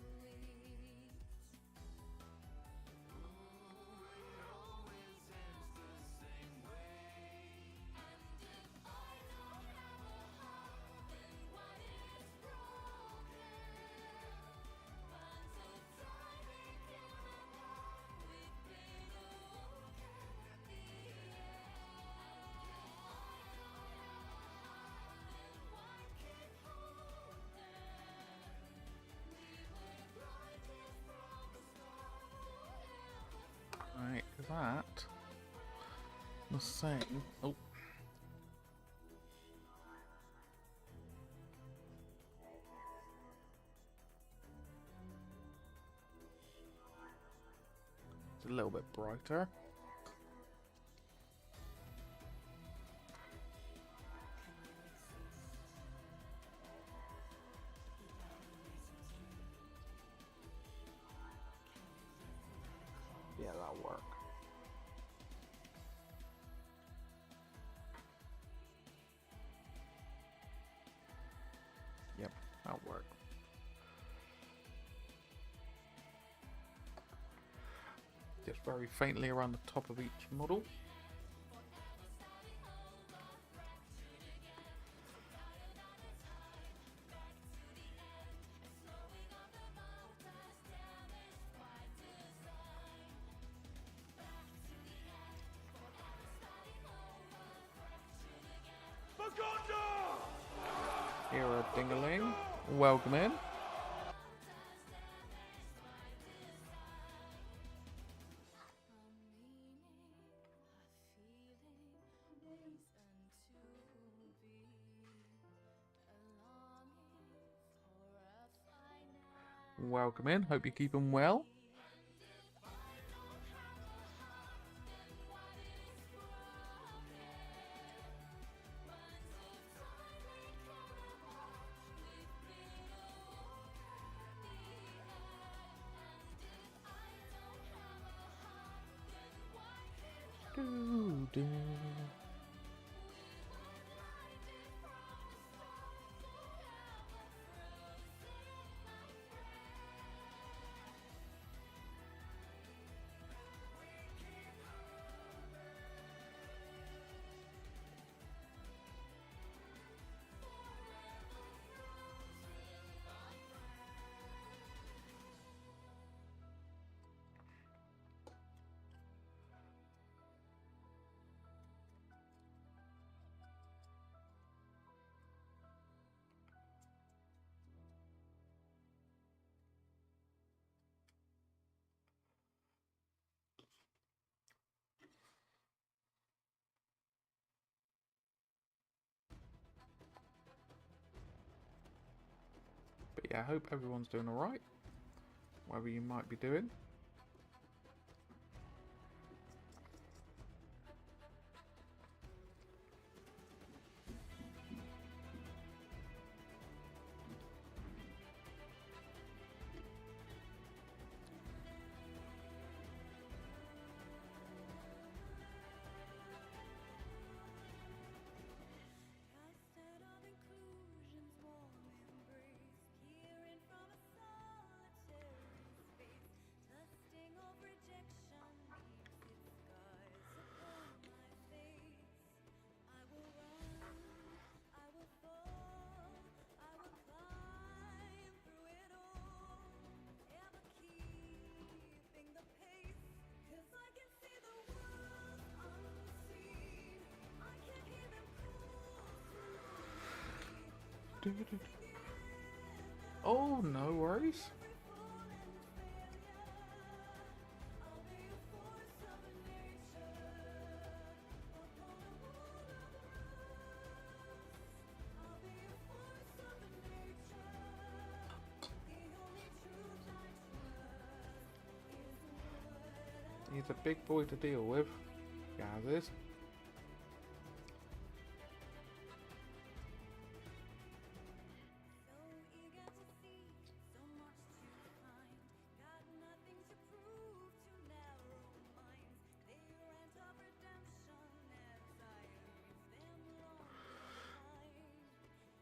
that the same. Oh. It's a little bit brighter. Yeah, that'll work. Yep, that'll work. Just very faintly around the top of each model. Here a dingaling. Welcome in. Welcome in. Hope you're keeping well. Doo-doo. But yeah, I hope everyone's doing alright, whatever you might be doing. Casted of inclusion's warm embrace, peering from a solitary space. The sting of rejection leaves its scars upon my face. I will run, I will fall, I will climb through it all, ever keeping the pace. 'Cause I can see the world unseen, I can hear them call through me. Doo-doo. Oh, no worries. Every fall and failure, I'll be a force of nature upon a world of rust. I'll be a force of nature. The only truth I trust is the word. He's a big boy to deal with. Gaz is. So eager to see, so much to find. Got nothing to prove to narrow minds. They rant of redemption as I leave them long behind.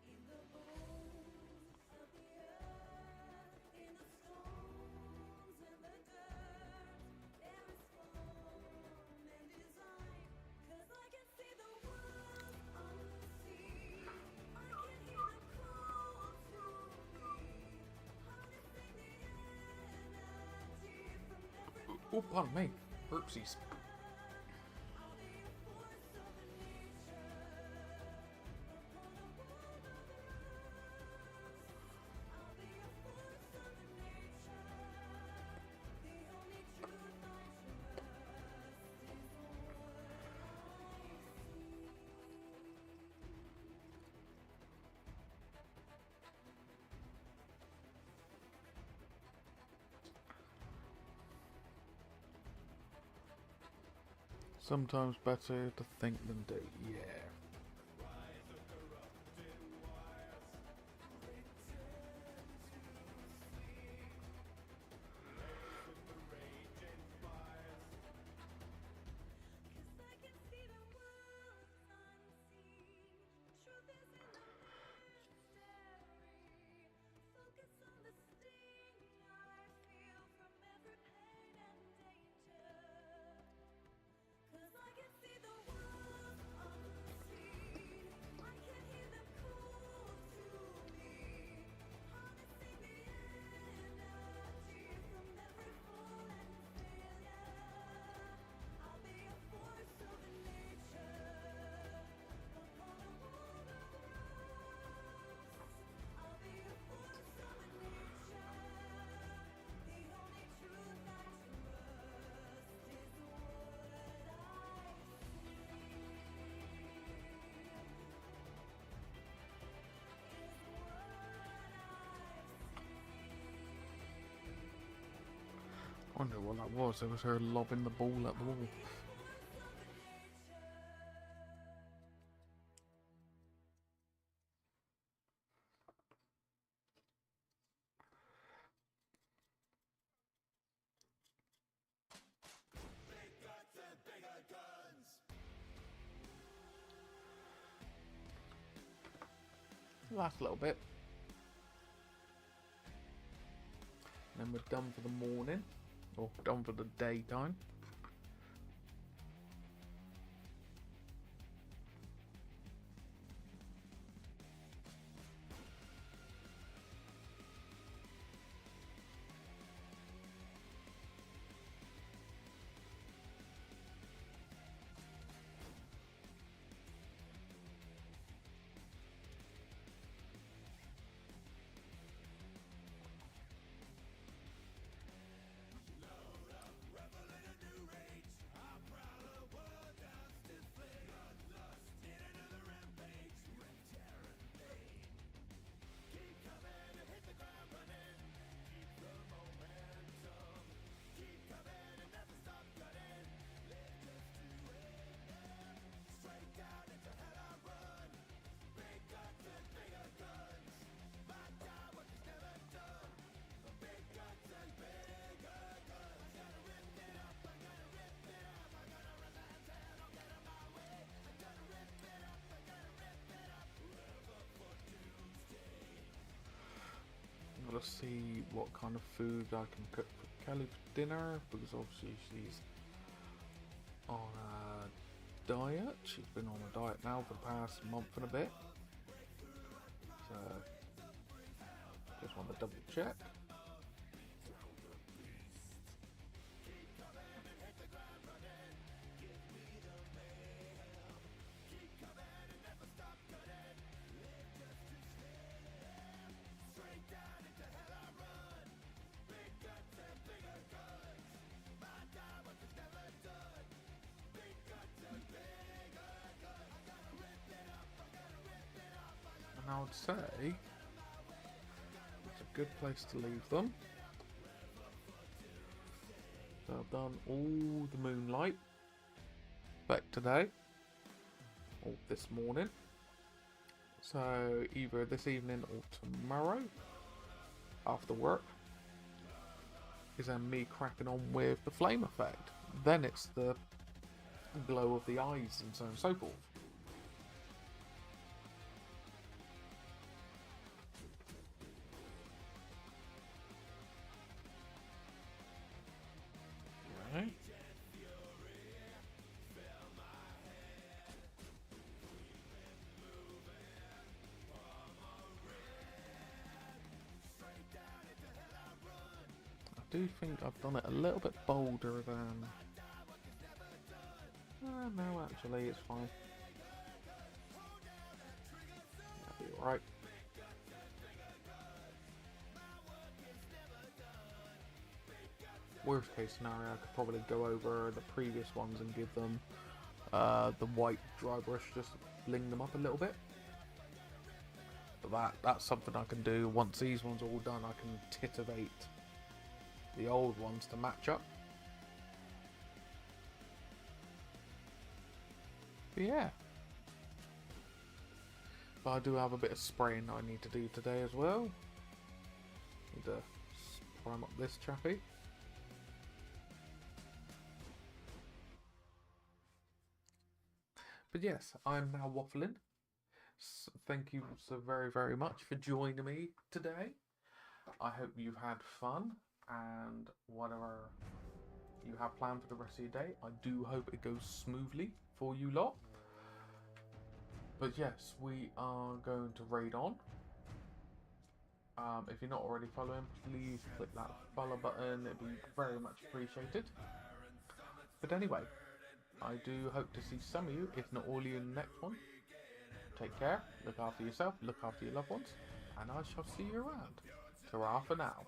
In the bones of the earth, in the stones and the dirt, there is form and design. 'Cause I can see the world unseen, I can hear them call to me, harnessing the energy from every Oh, pardon me. Oopsies. I'll be a force of nature upon a world of rust. I'll be a force of nature, the only truth I trust Sometimes better to think than do. Yeah. I wonder what that was. It was her lobbing the ball at the wall. Last little bit. And then we're done for the morning. Or done for the daytime. I'll just see what kind of food I can cook for Kelly for dinner, because obviously she's on a diet. She's been on a diet now for the past month and a bit. So just want to double check. And I would say it's a good place to leave them. So I've done all the moonlight back today, or this morning. So either this evening or tomorrow after work is then me cracking on with the flame effect. Then it's the glow of the eyes and so on and so forth. Right. I do think I've done it a little bit bolder than... no, actually, it's fine. That'll be alright. Worst case scenario, I could probably go over the previous ones and give them the white dry brush just to bling them up a little bit. But that's something I can do once these ones are all done. I can titivate the old ones to match up. But yeah. But I do have a bit of spraying I need to do today as well. Need to prime up this chappy. But yes, I'm now waffling. Thank you so very, very much for joining me today. I hope you've had fun, and whatever you have planned for the rest of your day, I do hope it goes smoothly for you lot. But yes, we are going to raid on. If you're not already following, please click that follow button. It'd be very much appreciated. But anyway, I do hope to see some of you, if not all of you, in the next one. Take care, look after yourself, look after your loved ones, and I shall see you around. Ta-ra for now.